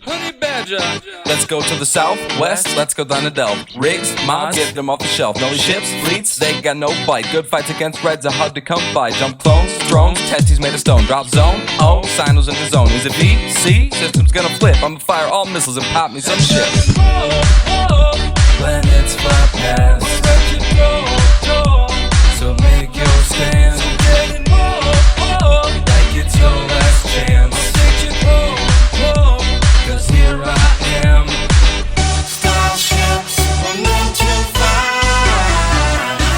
Honey Badger. Let's go to the southwest, let's go down to Delft. Rigs, mods, get them off the shelf. No ships, fleets, they got no bite. Good fights against reds are hard to come by. Jump clones, drones, testes made of stone. Drop zone, oh, signals in the zone. Is it B, C? System's gonna flip. I'ma fire all missiles and pop me some shit. Planets fly past, so make your stand. Like it's your last chance. Cause here I am. Starships were meant to fly.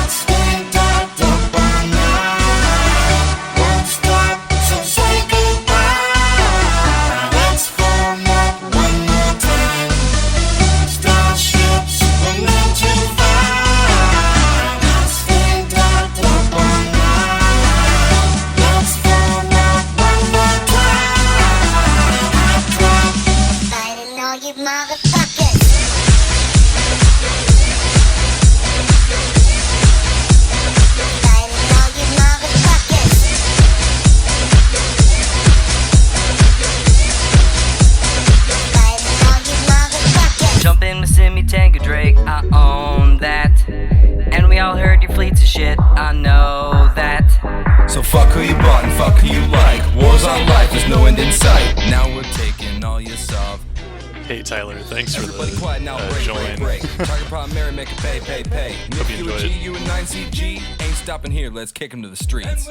Stay docked up all night. Won't stop, so say goodbye. Let's form up one more time. Starships were meant to fly. Stay docked up all night. Let's form up one more time. Fighting all you motherfuckers. Fighting all you motherfuckers. Fighting all you motherfuckers. Jump in, Missimi Tango Drake, I own that. And we all heard your fleets of shit, I know that. So fuck who you bought and fuck who you like. War's on life, there's no end in sight. Now we're taking all your stuff. Hey Tyler, thanks for Everybody the quiet now, break, join. break, break. Target primary, make it pay, pay, pay. Hope you If you a enjoyed G, it. you a 9CG, ain't stopping here, let's kick him to the streets.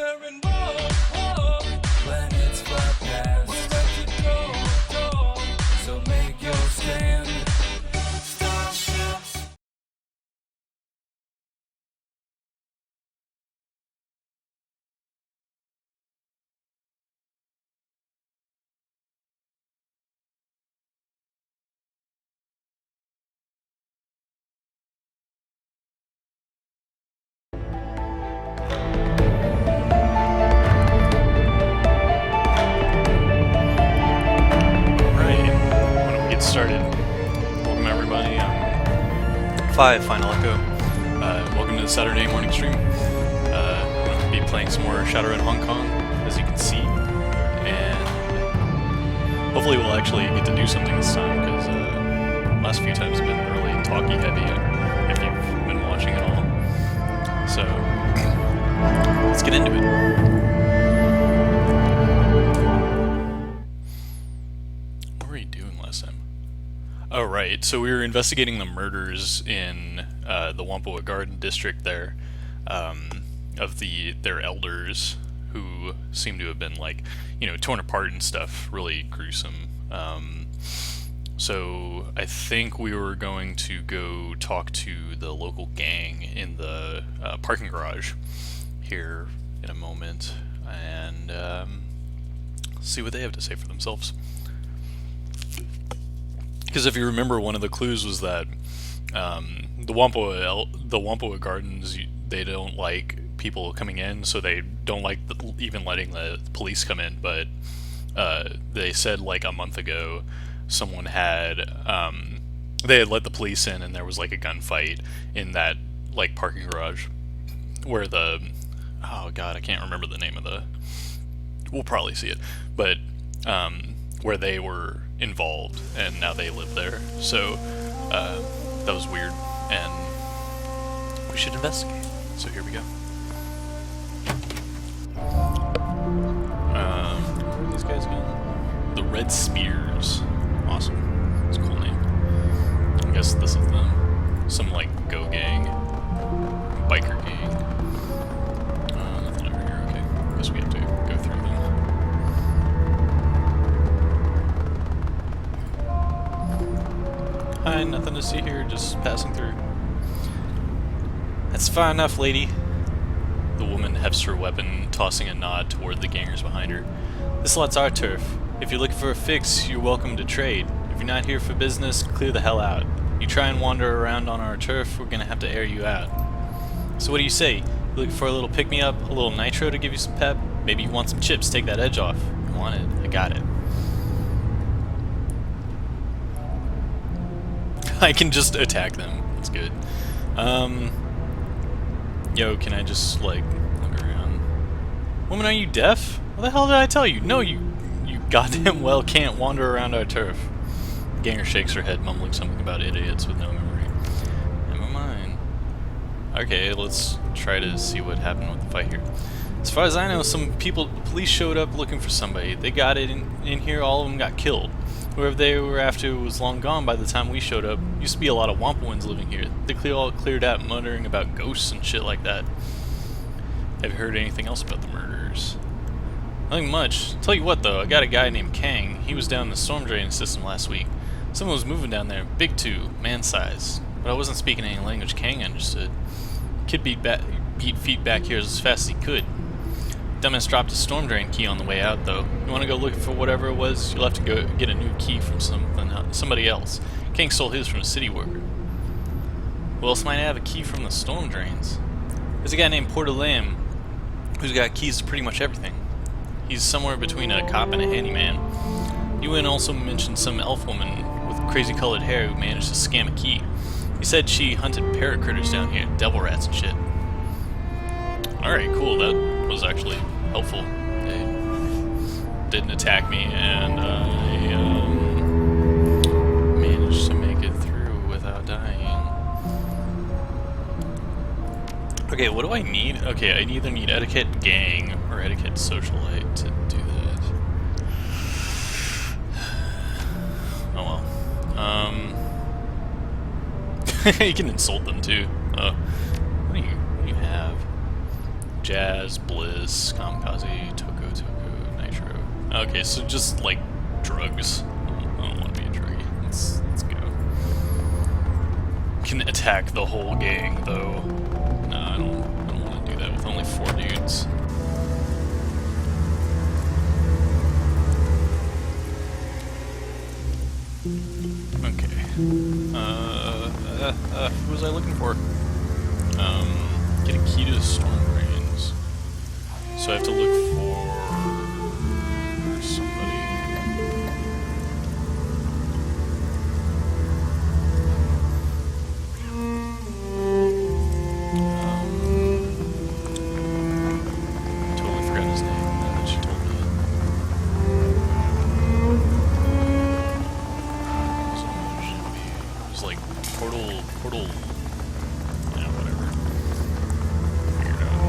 Planets fly past, so make your stand. Starships. Right, why don't we get started? Welcome everybody. I'm PhynalEcho. Welcome to the Saturday morning stream. I'm going to be playing some more Shadowrun Hong Kong, as you can see, and hopefully we'll actually get to do something this time, because last few times have been really talky heavy, if you've been watching at all. So let's get into it. What were you doing last time? Oh, right. So we were investigating the murders in the Whampoan Garden district there, of their elders, who seem to have been, like, torn apart and stuff. Really gruesome. So I think we were going to go talk to the local gang in the parking garage here in a moment, and see what they have to say for themselves. Because if you remember, one of the clues was that the Whampoan Gardens, they don't like people coming in, so they don't like even letting the police come in. But they said, like, a month ago, someone had they had let the police in, and there was, like, a gunfight in that, like, parking garage where oh god, I can't remember the name of we'll probably see it, but where they were involved, and now they live there. So that was weird, and we should investigate. So here we go. Where are these guys going? The Red Spears. Awesome. That's a cool name. I guess this is them. Some, like, go gang. Biker gang. Nothing over here. Okay. I guess we have to go through them. Hi, nothing to see here, just passing through. That's fine enough, lady. The woman hefts her weapon, tossing a nod toward the gangers behind her. This lot's our turf. If you're looking for a fix, you're welcome to trade. If you're not here for business, clear the hell out. You try and wander around on our turf, we're gonna have to air you out. So what do you say? You looking for a little pick-me-up, a little nitro to give you some pep? Maybe you want some chips, take that edge off. You want it? I got it. I can just attack them. That's good. Yo, can I just, like, look around? Woman, are you deaf? What the hell did I tell you? No, you goddamn well can't wander around our turf. Ganger shakes her head, mumbling something about idiots with no memory. Never mind. Okay, let's try to see what happened with the fight here. As far as I know, police showed up looking for somebody. They got it in here, all of them got killed. Whoever they were after was long gone by the time we showed up. Used to be a lot of Whampoans living here. They all cleared out, muttering about ghosts and shit like that. Have you heard anything else about the murders? Nothing much. Tell you what though, I got a guy named Kang. He was down in the storm drain system last week. Someone was moving down there, big too, man size. But I wasn't speaking any language Kang understood. Kid beat feet back here as fast as he could. Dumbass dropped a storm drain key on the way out, though. You want to go looking for whatever it was, you'll have to go get a new key from somebody else. King stole his from a city worker. Who else might have a key from the storm drains? There's a guy named Porter Lamb who's got keys to pretty much everything. He's somewhere between a cop and a handyman. Ewan also mentioned some elf woman with crazy colored hair who managed to scam a key. He said she hunted parrot critters down here, devil rats and shit. Alright, cool, that was actually helpful. They didn't attack me, and I managed to make it through without dying. Okay, what do I need? Okay, I either need etiquette gang or etiquette socialite to do that. Oh well. You can insult them too. What do you have? Jazz, Bliss, Kamikaze, Toko, Nitro. Okay, so just like drugs. I don't want to be a druggie. Let's go. Can attack the whole gang though. No, I don't want to do that with only 4 dudes. Okay. Who was I looking for? Get a key to the storm drains. So I have to look for somebody. Totally forgot his name now that she told me it. It was like portal. Yeah, whatever. Figured out.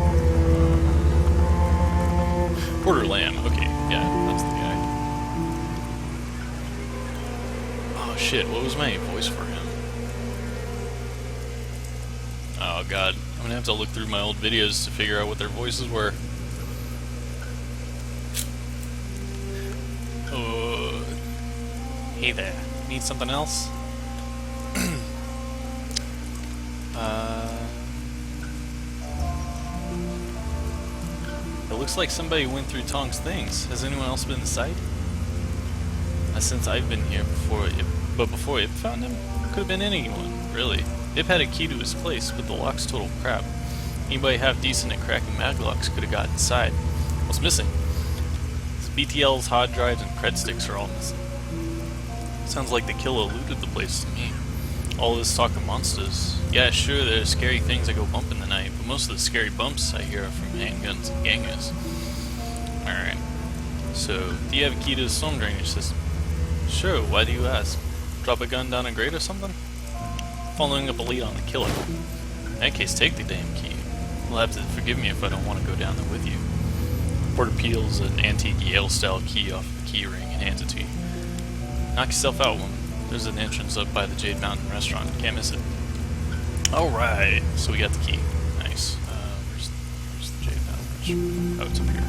Porter Lamb. Okay, yeah, that's the guy. Oh shit, what was my voice for him? Oh god, I'm gonna have to look through my old videos to figure out what their voices were. Hey there, need something else? It looks like somebody went through Tong's things. Has anyone else been in sight? Since I've been here before Ip found him? Could have been anyone, really. Ip had a key to his place, but the lock's total crap. Anybody half decent at cracking mag locks could have got inside. What's missing? BTLs, hard drives, and cred sticks are all missing. Sounds like the killer looted the place to me. All this talk of monsters. Yeah, sure, there's scary things that go bump in the night, but most of the scary bumps I hear are from handguns and gangers. Alright. So, do you have a key to the storm drainage system? Sure, why do you ask? Drop a gun down a grate or something? Following up a lead on the killer. In that case, take the damn key. You'll have to forgive me if I don't want to go down there with you. Porter peels an antique Yale-style key off the key ring and hands it to you. Knock yourself out, woman. There's an entrance up by the Jade Mountain restaurant. Can't miss it. Alright, so we got the key. Nice. Where's the Jade Mountain restaurant? Oh, it's up here.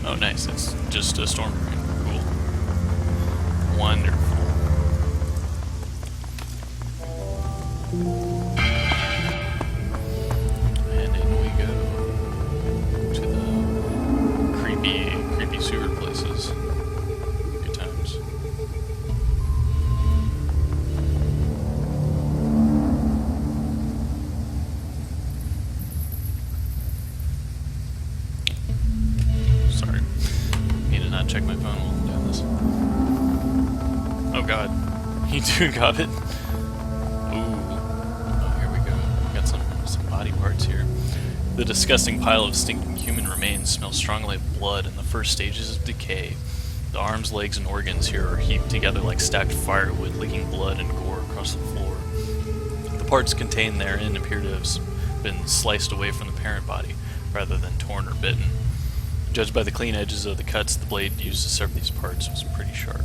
Oh, nice. It's just a storm drain. Cool. Wonderful. And in we go to the creepy sewer places. Good times. Sorry. Need to not check my phone while I'm doing this. Oh god. You too got it? Body parts here. The disgusting pile of stinking human remains smells strongly of blood in the first stages of decay. The arms, legs, and organs here are heaped together like stacked firewood, leaking blood and gore across the floor. The parts contained therein appear to have been sliced away from the parent body, rather than torn or bitten. Judged by the clean edges of the cuts, the blade used to sever these parts was pretty sharp.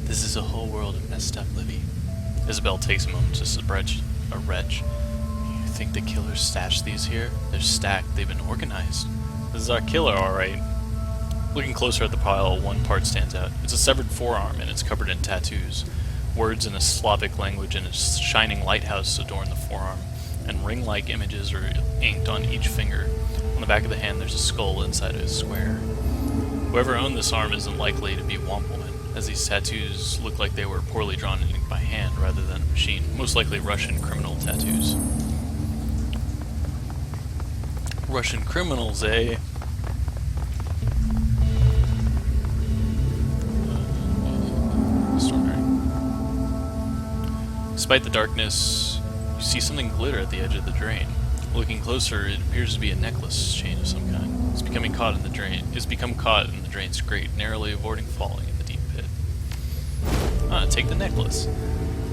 This is a whole world of messed up, Livy. Isabel takes a moment to stretch a retch. You think the killers stashed these here? They're stacked, they've been organized. This is our killer, alright. Looking closer at the pile, one part stands out. It's a severed forearm, and it's covered in tattoos. Words in a Slavic language and a shining lighthouse adorn the forearm, and ring-like images are inked on each finger. On the back of the hand, there's a skull inside a square. Whoever owned this arm isn't likely to be Whampoan, as these tattoos look like they were poorly drawn and inked by hand rather than a machine. Most likely Russian criminal tattoos. Russian criminals, eh? Despite the darkness, you see something glitter at the edge of the drain. Looking closer, it appears to be a necklace chain of some kind. It's become caught in the drain's grate, narrowly avoiding falling in the deep pit. Take the necklace.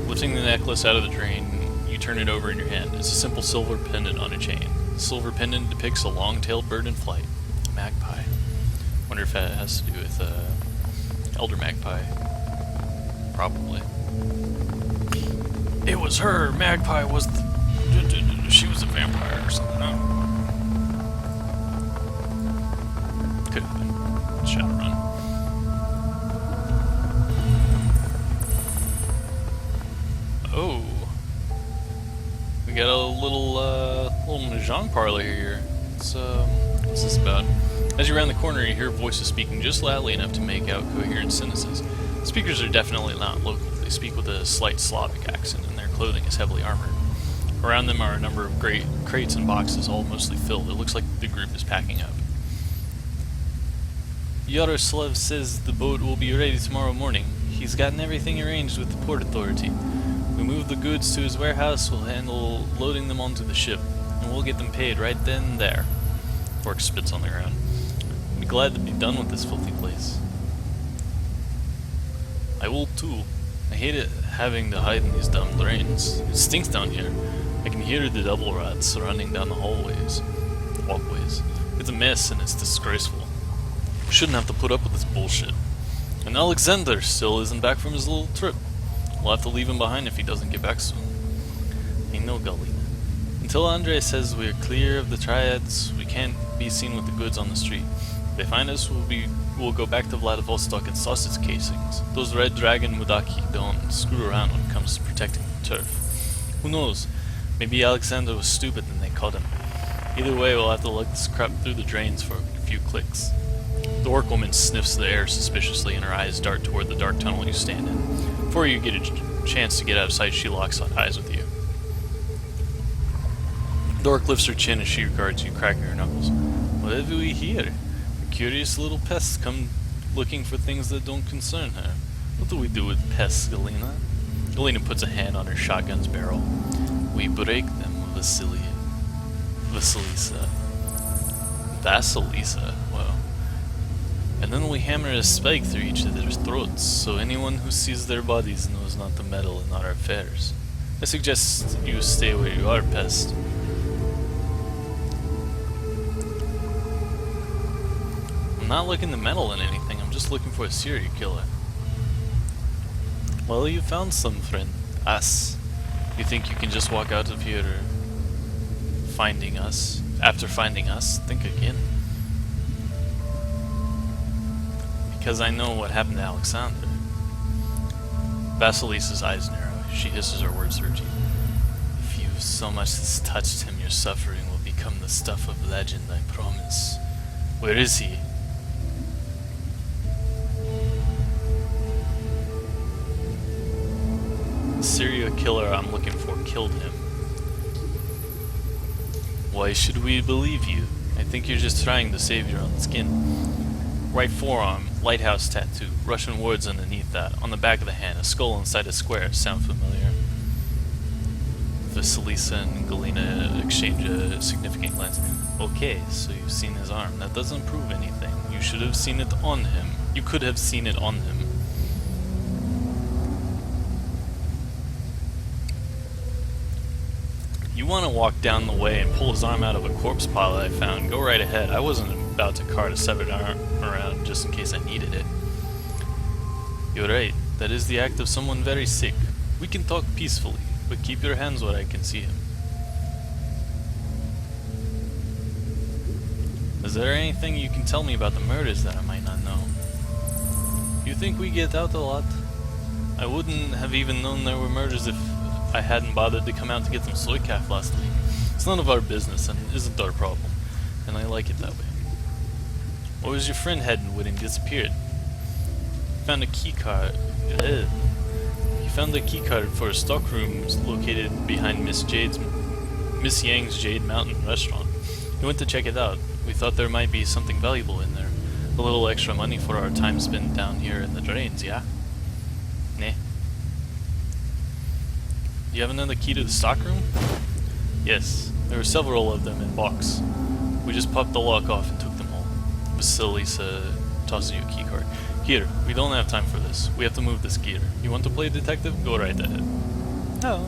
Lifting the necklace out of the drain, you turn it over in your hand. It's a simple silver pendant on a chain. The silver pendant depicts a long-tailed bird in flight, a magpie. Wonder if that has to do with elder magpie. Probably. It was her. Magpie was the... She was a vampire or something. No. Could have been Shadowrun. Oh. We got a little mahjong parlor here. What's this about? As you round the corner, you hear voices speaking just loudly enough to make out coherent sentences. The speakers are definitely not local. They speak with a slight Slavic accent, and their clothing is heavily armored. Around them are a number of crates and boxes, all mostly filled. It looks like the group is packing up. Yaroslav says the boat will be ready tomorrow morning. He's gotten everything arranged with the Port Authority. We move the goods to his warehouse, we'll handle loading them onto the ship, and we'll get them paid right then and there. Orc spits on the ground. I'll be glad to be done with this filthy place. I will too. I hate it having to hide in these dumb drains. It stinks down here. I can hear the double rats running down the walkways. It's a mess and it's disgraceful. We shouldn't have to put up with this bullshit. And Alexander still isn't back from his little trip. We'll have to leave him behind if he doesn't get back soon. I know, Galina. Until Andre says we're clear of the triads, we can't be seen with the goods on the street. If they find us, we'll go back to Vladivostok and sausage casings. Those red dragon Mudaki don't screw around when it comes to protecting the turf. Who knows? Maybe Alexander was stupid and they caught him. Either way, we'll have to let this crap through the drains for a few clicks. The orc woman sniffs the air suspiciously and her eyes dart toward the dark tunnel you stand in. Before you get a chance to get out of sight, she locks eyes with you. The orc lifts her chin as she regards you, cracking her knuckles. What have we here? A curious little pest come looking for things that don't concern her. What do we do with pests, Galina? Galina puts a hand on her shotgun's barrel. We break them, Vasilisa. Wow. And then we hammer a spike through each of their throats, so anyone who sees their bodies knows not to meddle in our affairs. I suggest you stay where you are, pest. I'm not looking to meddle in anything, I'm just looking for a serial killer. Well, you found some, friend. Us. You think you can just walk out of here finding us? After finding us, think again. Because I know what happened to Alexander. Vasilisa's eyes narrow. She hisses her words through her teeth. If you so much as touched him, your suffering will become the stuff of legend, I promise. Where is he? The serial killer I'm looking for killed him. Why should we believe you? I think you're just trying to save your own skin. Right forearm, lighthouse tattoo, Russian words underneath that. On the back of the hand, a skull inside a square. Sound familiar? Vasilisa and Galina exchange a significant glance. Okay, so you've seen his arm. That doesn't prove anything. You should have seen it on him. You could have seen it on him. You want to walk down the way and pull his arm out of a corpse pile I found, go right ahead. I wasn't about to cart a severed arm around just in case I needed it. You're right. That is the act of someone very sick. We can talk peacefully, but keep your hands where I can see him. Is there anything you can tell me about the murders that I might not know? You think we get out a lot? I wouldn't have even known there were murders if I hadn't bothered to come out to get some soy calf last week. It's none of our business and isn't our problem, and I like it that way. What was your friend heading when he disappeared? He found a key card. He found a key card for a stockroom located behind Miss Yang's Jade Mountain restaurant. He went to check it out. We thought there might be something valuable in there. A little extra money for our time spent down here in the drains, yeah? Nah. You have another key to the stockroom? Yes, there were several of them in box. We just popped the lock off and took them all. Vasilisa tosses you a key card. Here, we don't have time for this. We have to move this gear. You want to play detective? Go right ahead. Oh,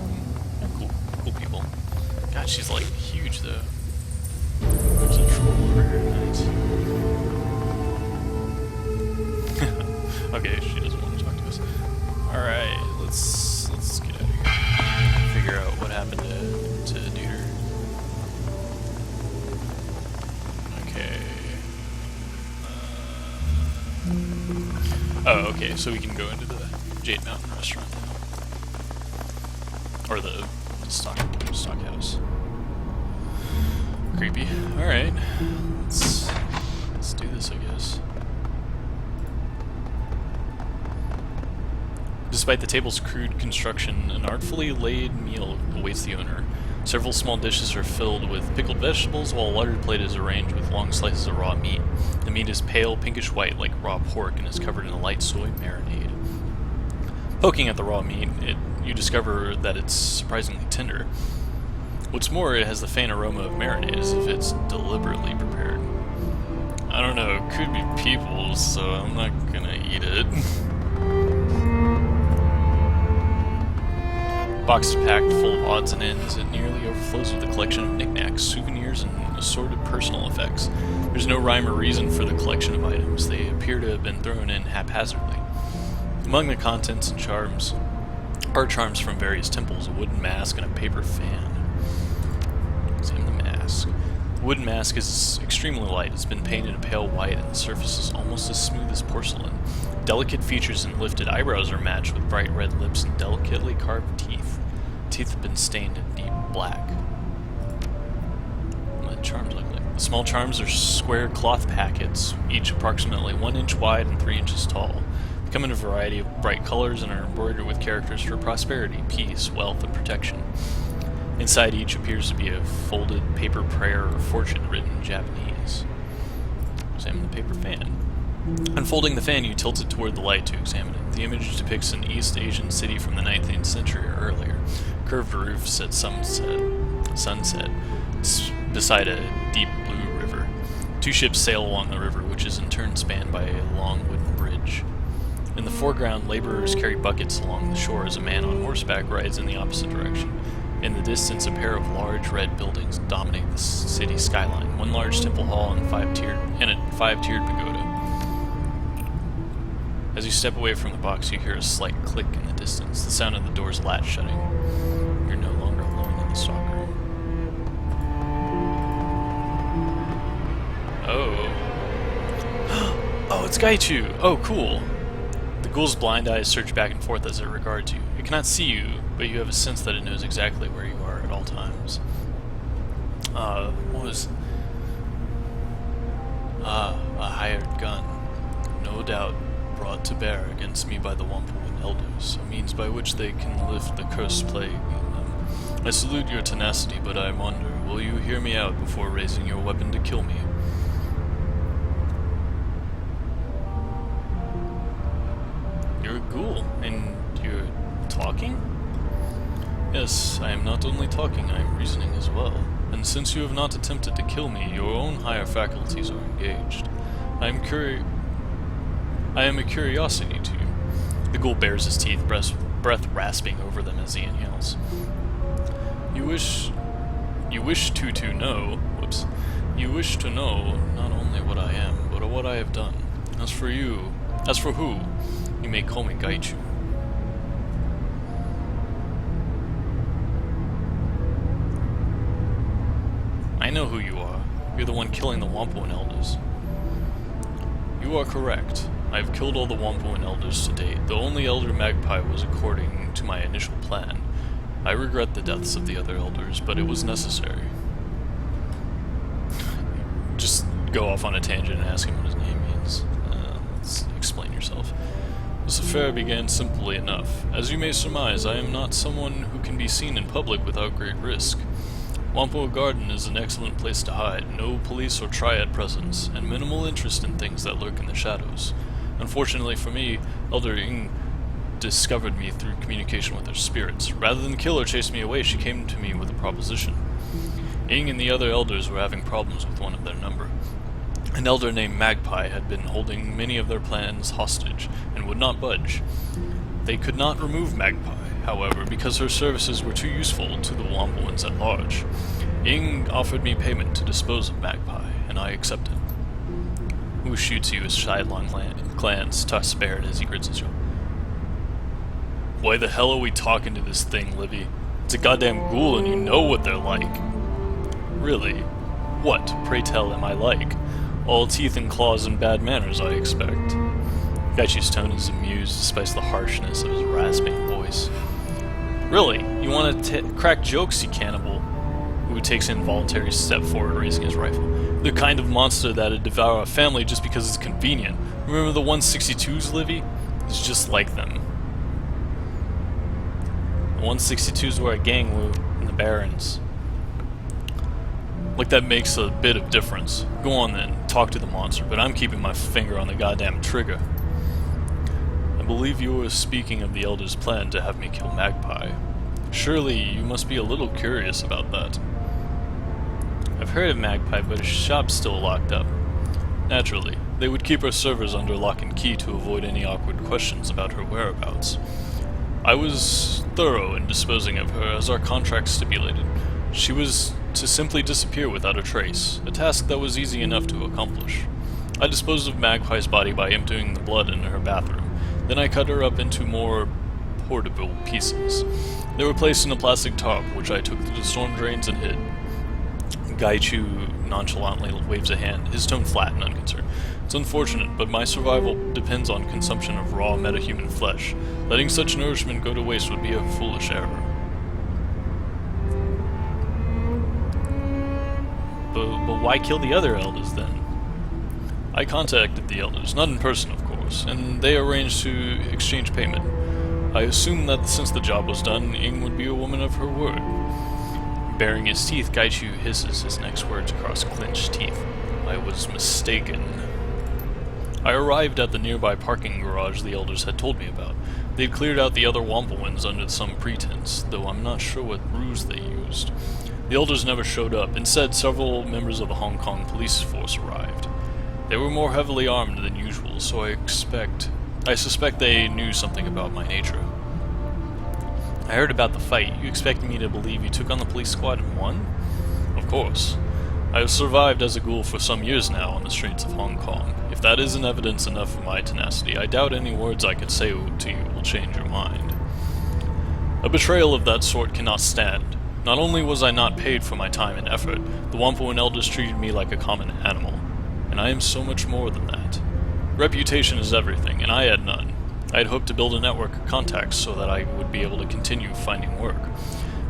cool people. God, she's like huge though. There's a troll over here. Nice. Okay, she doesn't want to talk to us. Alright, let's get out of here. Figure out what happened to Duder. Okay. Oh, okay, so we can go into the Jade Mountain restaurant now. Or the stock house. Creepy. Alright. Let's do this, I guess. Despite the table's crude construction, an artfully laid meal awaits the owner. Several small dishes are filled with pickled vegetables, while a larger plate is arranged with long slices of raw meat. The meat is pale pinkish white like raw pork and is covered in a light soy marinade. Poking at the raw meat, you discover that it's surprisingly tender. What's more, it has the faint aroma of marinade as if it's deliberately prepared. I don't know, it could be people, so I'm not gonna eat it. Box is packed full of odds and ends. It nearly overflows with a collection of knickknacks, souvenirs, and assorted personal effects. There's no rhyme or reason for the collection of items. They appear to have been thrown in haphazardly. Among the contents and charms are charms from various temples, a wooden mask, and a paper fan. Examine the mask. The wooden mask is extremely light. It's been painted a pale white, and the surface is almost as smooth as porcelain. Delicate features and lifted eyebrows are matched with bright red lips and delicately carved teeth. Teeth have been stained in deep black. What do charms look like? The small charms are square cloth packets, each approximately 1 inch wide and 3 inches tall. They come in a variety of bright colors and are embroidered with characters for prosperity, peace, wealth, and protection. Inside each appears to be a folded paper prayer or fortune written in Japanese. Examine the paper fan. Unfolding the fan, you tilt it toward the light to examine it. The image depicts an East Asian city from the 19th century or earlier. Curved roofs at sunset, beside a deep blue river. 2 ships sail along the river, which is in turn spanned by a long wooden bridge. In the foreground, laborers carry buckets along the shore as a man on horseback rides in the opposite direction. In the distance, a pair of large red buildings dominate the city skyline. 1 large temple hall and a 5-tiered pagoda. As you step away from the box, you hear a slight click in the distance, the sound of the door's latch shutting. You're no longer alone in the stockroom. Oh. Oh, it's Gaichu! Oh, cool! The ghoul's blind eyes search back and forth as it regards you. It cannot see you, but you have a sense that it knows exactly where you are at all times. What was... a hired gun. No doubt. Brought to bear against me by the Whampoan elders, a means by which they can lift the cursed plague in them. I salute your tenacity, but I wonder, will you hear me out before raising your weapon to kill me? You're a ghoul, and you're talking? Yes, I am not only talking, I am reasoning as well. And since you have not attempted to kill me, your own higher faculties are engaged. I am curious... I am a curiosity to you. The ghoul bares his teeth, breath rasping over them as he inhales. You wish to know, you wish to know not only what I am, but what I have done. As for who, you may call me Gaichu. I know who you are. You're the one killing the Whampoan elders. You are correct. I have killed all the Whampoan elders to date. The only elder Magpie was according to my initial plan. I regret the deaths of the other elders, but it was necessary. Just go off on a tangent and ask him what his name means. Let's explain yourself. This affair began simply enough. As you may surmise, I am not someone who can be seen in public without great risk. Whampoan Garden is an excellent place to hide, no police or triad presence, and minimal interest in things that lurk in the shadows. Unfortunately for me, Elder Ing discovered me through communication with her spirits. Rather than kill or chase me away, she came to me with a proposition. Ing and the other elders were having problems with one of their number. An elder named Magpie had been holding many of their plans hostage, and would not budge. They could not remove Magpie, however, because her services were too useful to the Whampoans at large. Ing offered me payment to dispose of Magpie, and I accepted. Who shoots you? His sidelong glance spared as he grits his jaw. Why the hell are we talking to this thing, Livy? It's a goddamn ghoul and you know what they're like. Really? What, pray tell, am I like? All teeth and claws and bad manners, I expect. Gaichu's tone is amused despite the harshness of his rasping voice. Really? You want to crack jokes, you cannibal? Who takes an involuntary step forward, raising his rifle. The kind of monster that'd devour a family just because it's convenient. Remember the 162s, Livy? It's just like them. The 162s were a gang in the Barrens. Like that makes a bit of difference. Go on then, talk to the monster, but I'm keeping my finger on the goddamn trigger. I believe you were speaking of the Elder's plan to have me kill Magpie. Surely you must be a little curious about that. I've heard of Magpie, but his shop's still locked up. Naturally, they would keep her servers under lock and key to avoid any awkward questions about her whereabouts. I was thorough in disposing of her, as our contract stipulated. She was to simply disappear without a trace, a task that was easy enough to accomplish. I disposed of Magpie's body by emptying the blood in her bathroom. Then I cut her up into more portable pieces. They were placed in a plastic tarp, which I took to the storm drains and hid. Gaichu nonchalantly waves a hand, his tone flat and unconcerned. It's unfortunate, but my survival depends on consumption of raw metahuman flesh. Letting such nourishment go to waste would be a foolish error. But why kill the other elders then? I contacted the elders, not in person of course, and they arranged to exchange payment. I assumed that since the job was done, Ing would be a woman of her word. Baring his teeth, Gaichu hisses his next words across clenched teeth. I was mistaken. I arrived at the nearby parking garage the elders had told me about. They'd cleared out the other Whampoans under some pretense, though I'm not sure what ruse they used. The elders never showed up. Instead, several members of the Hong Kong police force arrived. They were more heavily armed than usual, so I suspect they knew something about my nature. I heard about the fight. You expect me to believe you took on the police squad and won? Of course. I have survived as a ghoul for some years now on the streets of Hong Kong. If that isn't evidence enough for my tenacity, I doubt any words I could say to you will change your mind. A betrayal of that sort cannot stand. Not only was I not paid for my time and effort, the Whampoan elders treated me like a common animal. And I am so much more than that. Reputation is everything, and I had none. I had hoped to build a network of contacts so that I would be able to continue finding work.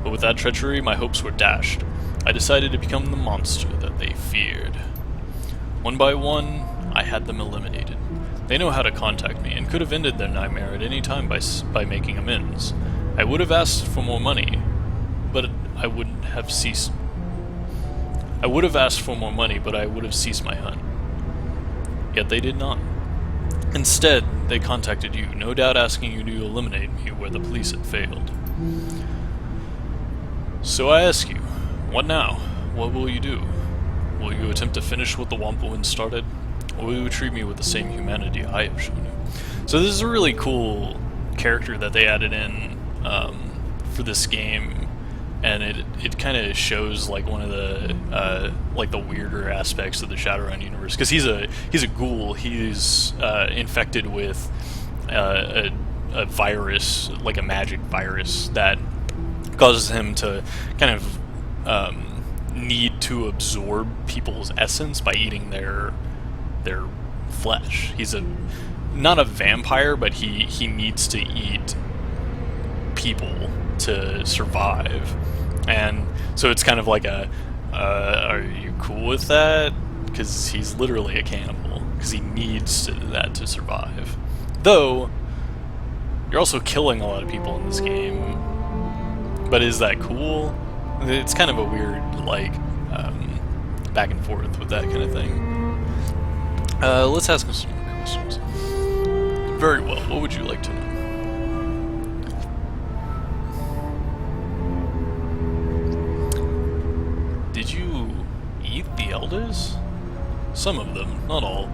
But with that treachery, my hopes were dashed. I decided to become the monster that they feared. One by one, I had them eliminated. They know how to contact me, and could have ended their nightmare at any time by making amends. I would have asked for more money, but I would have ceased my hunt. Yet they did not. Instead, they contacted you, no doubt asking you to eliminate me where the police had failed. So I ask you, what now? What will you do? Will you attempt to finish what the Whampoans started? Or will you treat me with the same humanity I have shown you? So this is a really cool character that they added in for this game, and it kind of shows like one of the like the weirder aspects of the Shadowrun universe, because he's a ghoul. He's infected with a virus, like a magic virus, that causes him to kind of need to absorb people's essence by eating their flesh. He's not a vampire, but he needs to eat people to survive. And so it's kind of like are you cool with that? Because he's literally a cannibal, because he needs that to survive. Though, you're also killing a lot of people in this game. But is that cool? It's kind of a weird, like, back and forth with that kind of thing. Let's ask him some more questions. Very well, what would you like to know? Did you eat the elders? Some of them, not all.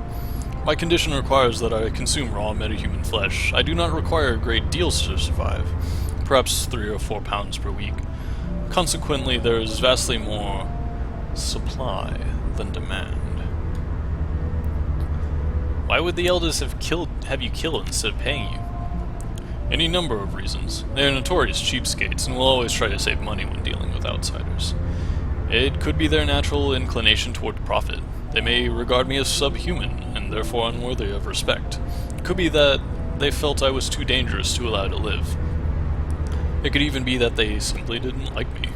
My condition requires that I consume raw metahuman flesh. I do not require a great deal to survive, perhaps 3 or 4 pounds per week. Consequently, there is vastly more supply than demand. Why would the elders have you killed instead of paying you? Any number of reasons. They are notorious cheapskates and will always try to save money when dealing with outsiders. It could be their natural inclination toward profit. They may regard me as subhuman and therefore unworthy of respect. It could be that they felt I was too dangerous to allow to live. It could even be that they simply didn't like me.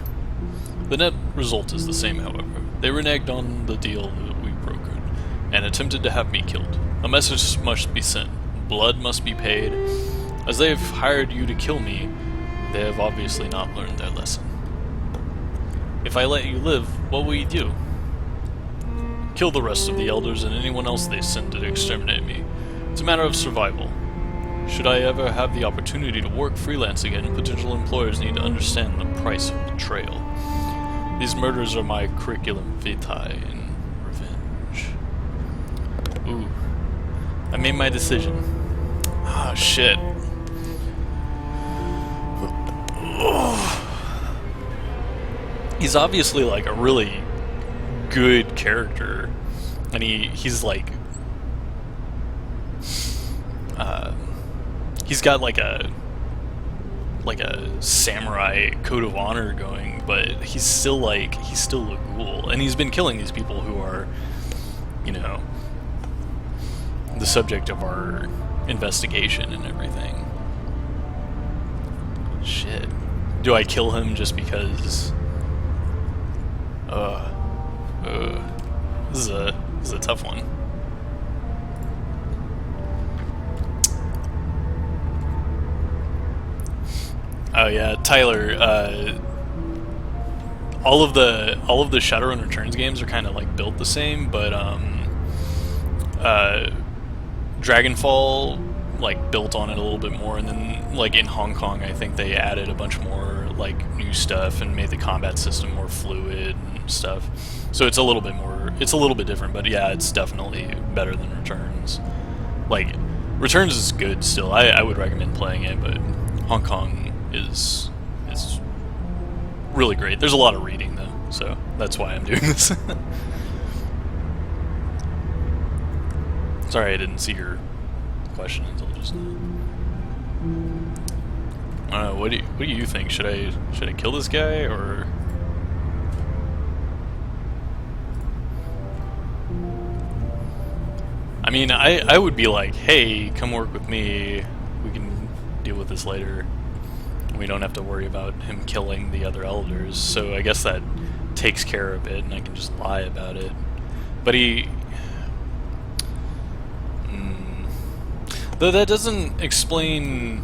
The net result is the same, however. They reneged on the deal that we brokered and attempted to have me killed. A message must be sent. Blood must be paid. As they have hired you to kill me, they have obviously not learned their lesson. If I let you live, what will you do? Kill the rest of the elders and anyone else they send to exterminate me. It's a matter of survival. Should I ever have the opportunity to work freelance again, potential employers need to understand the price of betrayal. These murders are my curriculum vitae in revenge. Ooh. I made my decision. Ah, shit. He's obviously like a really good character, and he's like he's got like a samurai code of honor going, but he's still a ghoul, and he's been killing these people who are, you know, the subject of our investigation and everything. Shit. Do I kill him just because? This is a tough one. Oh yeah, Tyler. All of the Shadowrun Returns games are kind of like built the same, but Dragonfall like built on it a little bit more, and then like in Hong Kong, I think they added a bunch more like new stuff and made the combat system more fluid and stuff. So it's a little bit different, but yeah, it's definitely better than Returns. Like Returns is good still. I would recommend playing it, but Hong Kong is really great. There's a lot of reading though, so that's why I'm doing this. Sorry, I didn't see your question until just now. I don't know. What do you think? Should I kill this guy or? I mean, I would be like, hey, come work with me. We can deal with this later. We don't have to worry about him killing the other elders. So I guess that takes care of it, and I can just lie about it. But though that doesn't explain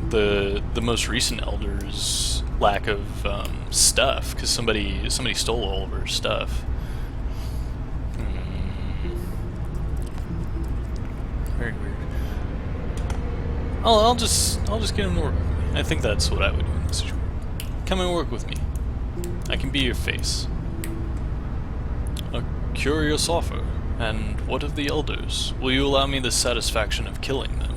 the most recent elders' lack of stuff, because somebody stole all of her stuff. Very weird. I'll just get him to work with me. I think that's what I would do in this situation. Come and work with me. I can be your face. A curious offer. And what of the elders? Will you allow me the satisfaction of killing them?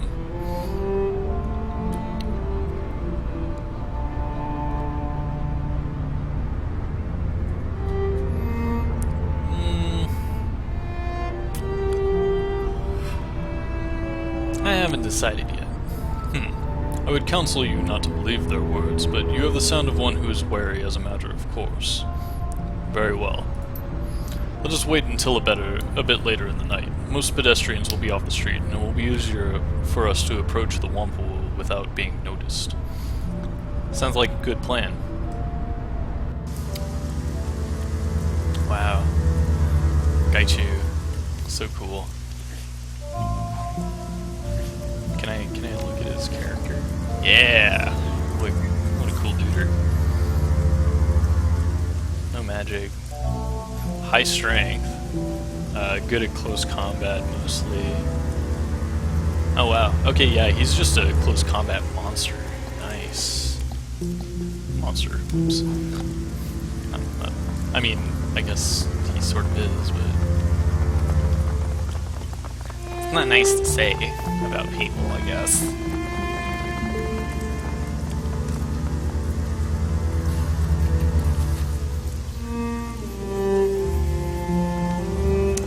I haven't decided yet. I would counsel you not to believe their words, but you have the sound of one who is wary as a matter of course. Very well. Let us wait until a bit later in the night. Most pedestrians will be off the street, and it will be easier for us to approach the Whampoa without being noticed. Sounds like a good plan. Wow. Gaichu. So cool. Can I look at his character? Yeah! What a cool duder. No magic. High strength. Good at close combat mostly. Oh wow. Okay, yeah, he's just a close combat monster. Nice. Monster. Oops. I mean, I guess he sort of is, but it's not nice to say about people, I guess.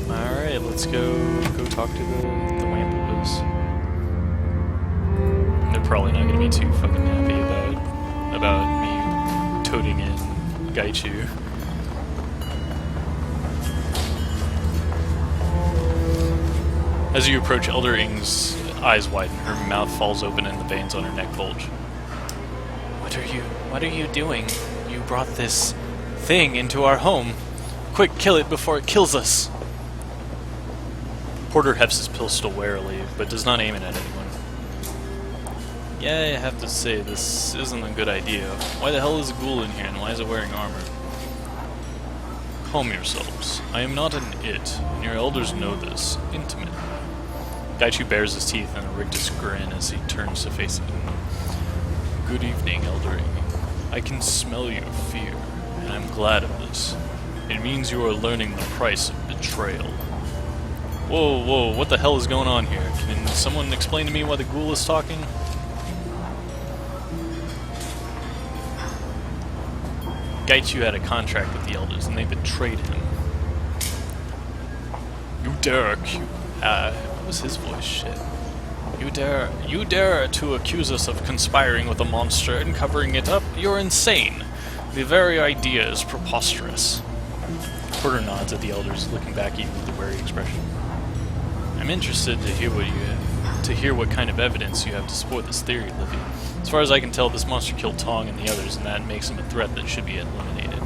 Alright, let's go talk to the Whampoas. They're probably not gonna be too fucking happy about me toting in Gaichu. As you approach, Elder Ing's eyes widen, her mouth falls open and the veins on her neck bulge. What are you doing? You brought this thing into our home. Quick, kill it before it kills us. Porter hefts his pistol warily, but does not aim it at anyone. Yeah, I have to say, this isn't a good idea. Why the hell is a ghoul in here, and why is it wearing armor? Calm yourselves. I am not an it, and your elders know this, intimately. Gaichu bares his teeth in a rictus grin as he turns to face him. Good evening, Elder Ing. I can smell your fear, and I'm glad of this. It means you are learning the price of betrayal. Whoa, what the hell is going on here? Can someone explain to me why the ghoul is talking? Gaichu had a contract with the elders, and they betrayed him. You dare what was his voice? Shit. You dare to accuse us of conspiring with a monster and covering it up? You're insane. The very idea is preposterous. Porter nods at the elders, looking back at you with a wary expression. I'm interested to hear what kind of evidence you have to support this theory, Livy. As far as I can tell, this monster killed Tong and the others, and that makes him a threat that should be eliminated.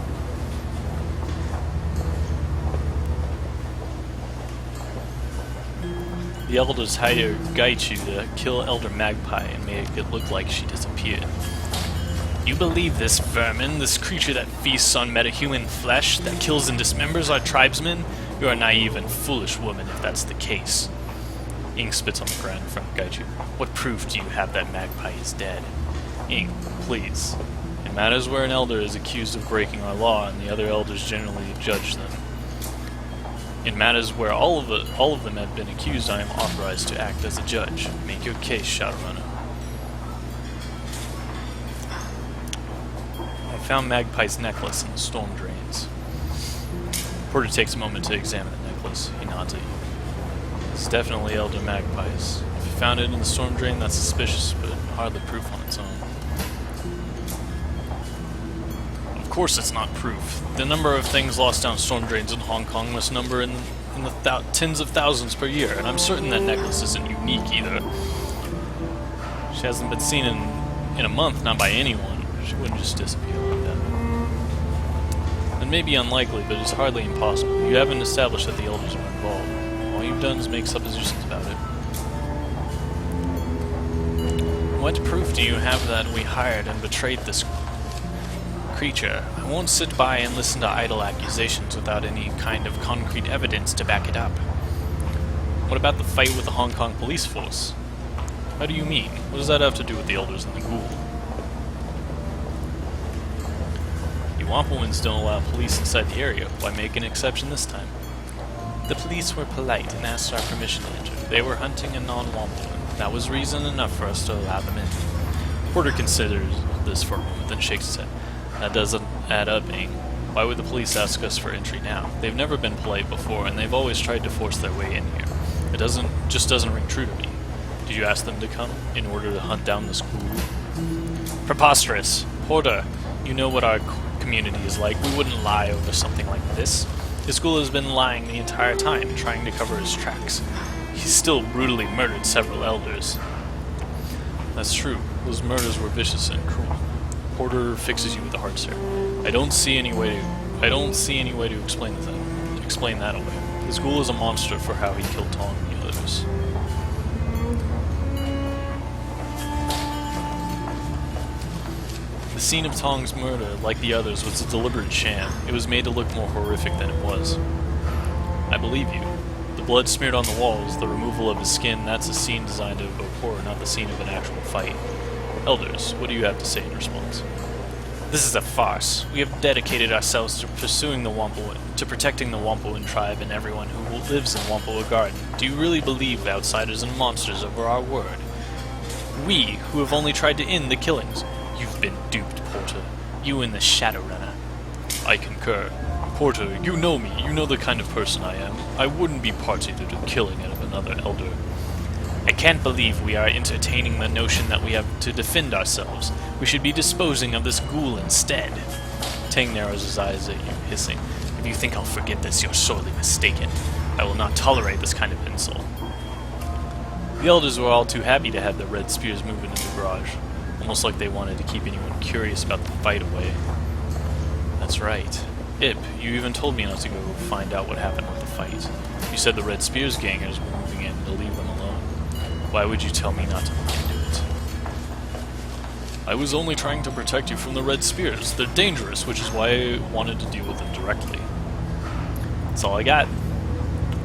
The elders hired Gaichu to kill Elder Magpie and make it look like she disappeared. You believe this vermin, this creature that feasts on metahuman flesh, that kills and dismembers our tribesmen? You are a naive and foolish woman if that's the case. Ing spits on the ground in front of Gaichu. What proof do you have that Magpie is dead? Ing, please. In matters where an elder is accused of breaking our law and the other elders generally judge them. In matters where all of them have been accused, I am authorized to act as a judge. Make your case, Shadowrunner. I found Magpie's necklace in the storm drains. Porter takes a moment to examine the necklace. He nods at you. It's definitely Elder Magpie's. If you found it in the storm drain, that's suspicious, but hardly proof on its own. Of course it's not proof. The number of things lost down storm drains in Hong Kong must number in the tens of thousands per year, and I'm certain that necklace isn't unique either. She hasn't been seen in a month, not by anyone. She wouldn't just disappear like that. It may be unlikely, but it's hardly impossible. You haven't established that the elders were involved. All you've done is make suppositions about it. What proof do you have that we hired and betrayed this creature? I won't sit by and listen to idle accusations without any kind of concrete evidence to back it up. What about the fight with the Hong Kong police force? How do you mean? What does that have to do with the elders and the ghoul? You Whampoans don't allow police inside the area. Why make an exception this time? The police were polite and asked our permission to enter. They were hunting a non-Whampoan. That was reason enough for us to allow them in. Porter considers this for a moment, then shakes his head. That doesn't add up, Ing. Why would the police ask us for entry now? They've never been polite before, and they've always tried to force their way in here. It just doesn't ring true to me. Did you ask them to come in order to hunt down this ghoul? Preposterous. Porter, you know what our community is like. We wouldn't lie over something like this. This ghoul has been lying the entire time, trying to cover his tracks. He's still brutally murdered several elders. That's true. Those murders were vicious and cruel. Porter fixes you with the hard stare. I don't see any way to explain that away. This ghoul is a monster for how he killed Tong and the others. The scene of Tong's murder, like the others, was a deliberate sham. It was made to look more horrific than it was. I believe you. The blood smeared on the walls, the removal of his skin, that's a scene designed to evoke horror, not the scene of an actual fight. Elders, what do you have to say in response? This is a farce. We have dedicated ourselves to pursuing the Whampoan, to protecting the Whampoan tribe and everyone who lives in Whampoan Garden. Do you really believe outsiders and monsters over our word? We, who have only tried to end the killings. You've been duped, Porter. You and the Shadowrunner. I concur. Porter, you know me. You know the kind of person I am. I wouldn't be party to the killing of another elder. I can't believe we are entertaining the notion that we have to defend ourselves. We should be disposing of this ghoul instead. Tang narrows his eyes at you, hissing. If you think I'll forget this, you're sorely mistaken. I will not tolerate this kind of insult. The elders were all too happy to have the red spears move into the garage, almost like they wanted to keep anyone curious about the fight away. That's right. Ip, you even told me not to go find out what happened with the fight. You said the Red Spears gangers were moving in to leave them alone. Why would you tell me not to look into it? I was only trying to protect you from the Red Spears. They're dangerous, which is why I wanted to deal with them directly. That's all I got.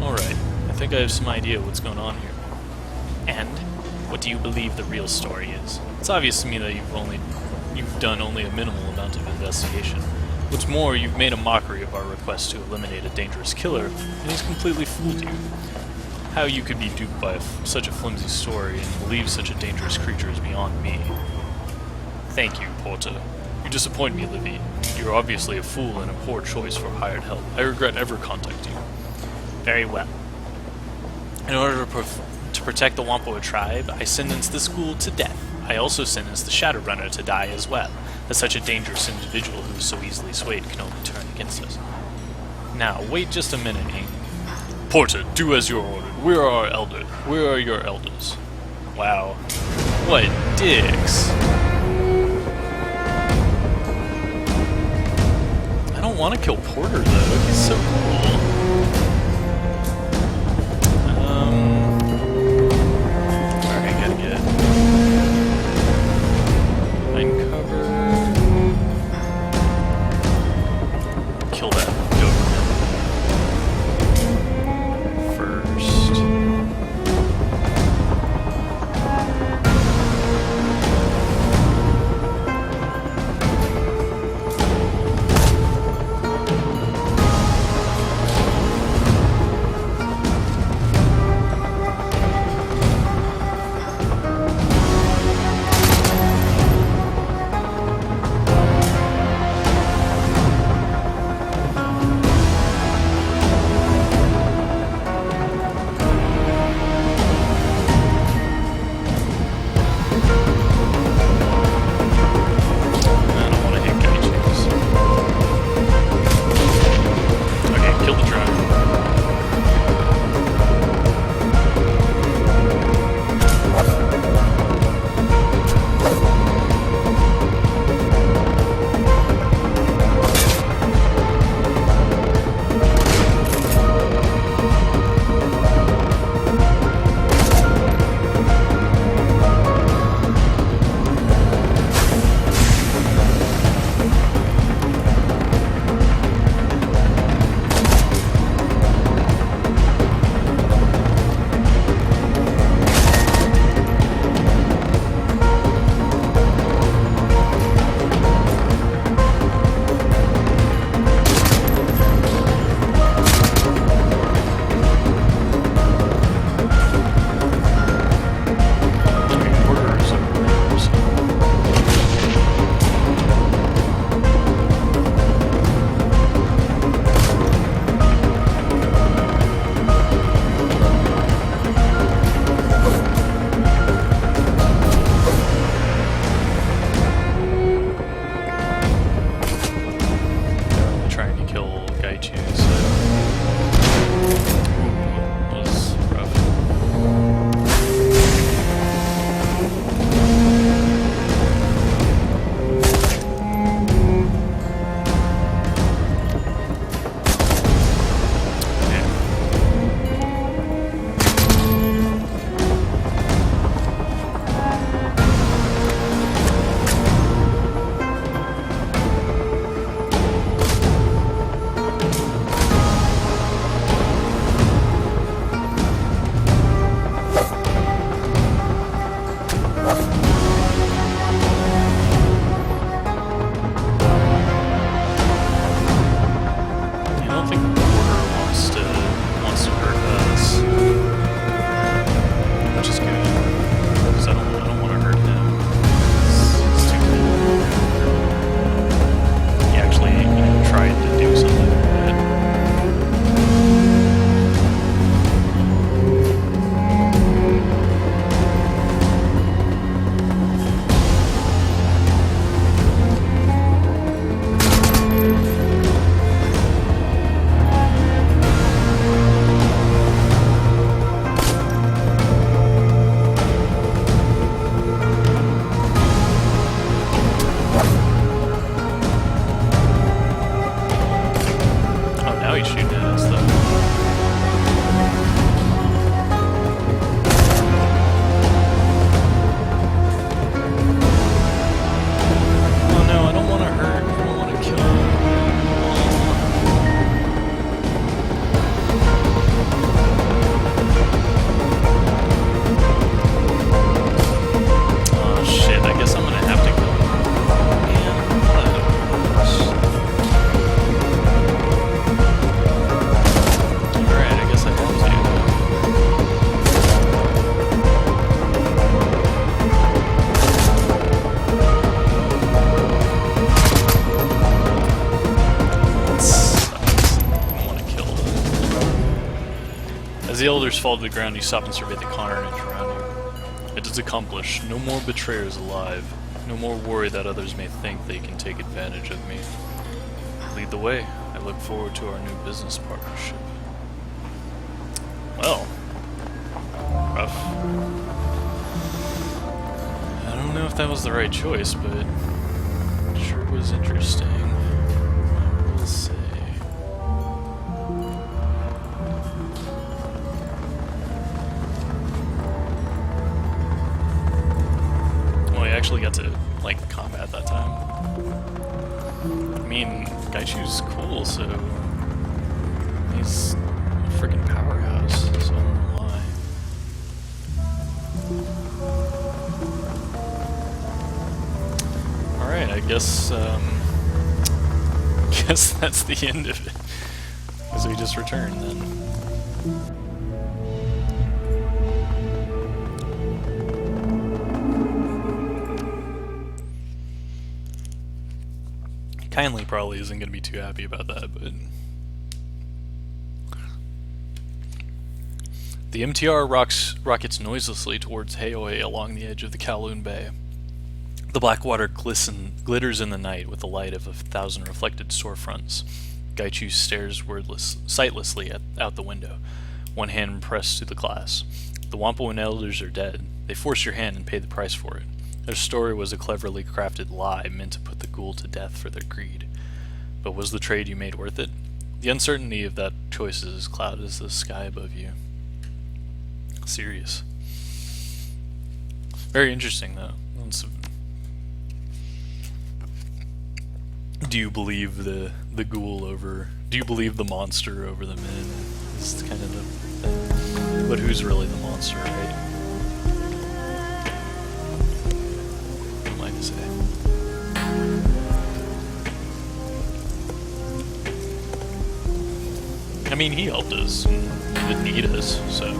Alright, I think I have some idea what's going on here. And, what do you believe the real story is? It's obvious to me that you've done only a minimal amount of investigation. What's more, you've made a mockery of our request to eliminate a dangerous killer, and he's completely fooled you. How you could be duped by such a flimsy story and believe such a dangerous creature is beyond me. Thank you, Porter. You disappoint me, Livy. You're obviously a fool and a poor choice for hired help. I regret ever contacting you. Very well. In order to protect the Whampoa tribe, I sentenced this ghoul to death. I also sentenced the Shadowrunner to die as well, as such a dangerous individual who is so easily swayed can only turn against us. Now, wait just a minute, Ing. Porter, do as you're ordered. Where are our elders? Where are your elders? Wow. What dicks. I don't want to kill Porter, though. He's so cool. Alright, gotta get find cover. Kill that Doberman first. fall to the ground, you stop and survey the carnage around you. It is accomplished. No more betrayers alive. No more worry that others may think they can take advantage of me. Lead the way. I look forward to our new business partnership. Well, rough. I don't know if that was the right choice, but it sure was interesting. I will say. Well, he actually got to, like, combat that time. I mean, Gaichu's cool, so he's a freaking powerhouse, so I don't know why. Alright, I guess that's the end of it. So we just returned then. Kindly probably isn't going to be too happy about that, but... The MTR rockets noiselessly towards Haoi along the edge of the Kowloon Bay. The black water glitters in the night with the light of 1,000 reflected storefronts. Gaichu stares sightlessly out the window, one hand pressed to the glass. The Whampoan elders are dead. They forced your hand and paid the price for it. Their story was a cleverly crafted lie meant to put the ghoul to death for their greed. But was the trade you made worth it? The uncertainty of that choice is as cloud as the sky above you. Serious. Very interesting, though. Do you believe the ghoul over... Do you believe the monster over the men? Is kind of the thing. But who's really the monster, right? I'd like to say. I mean, he helped us. He didn't need us, so...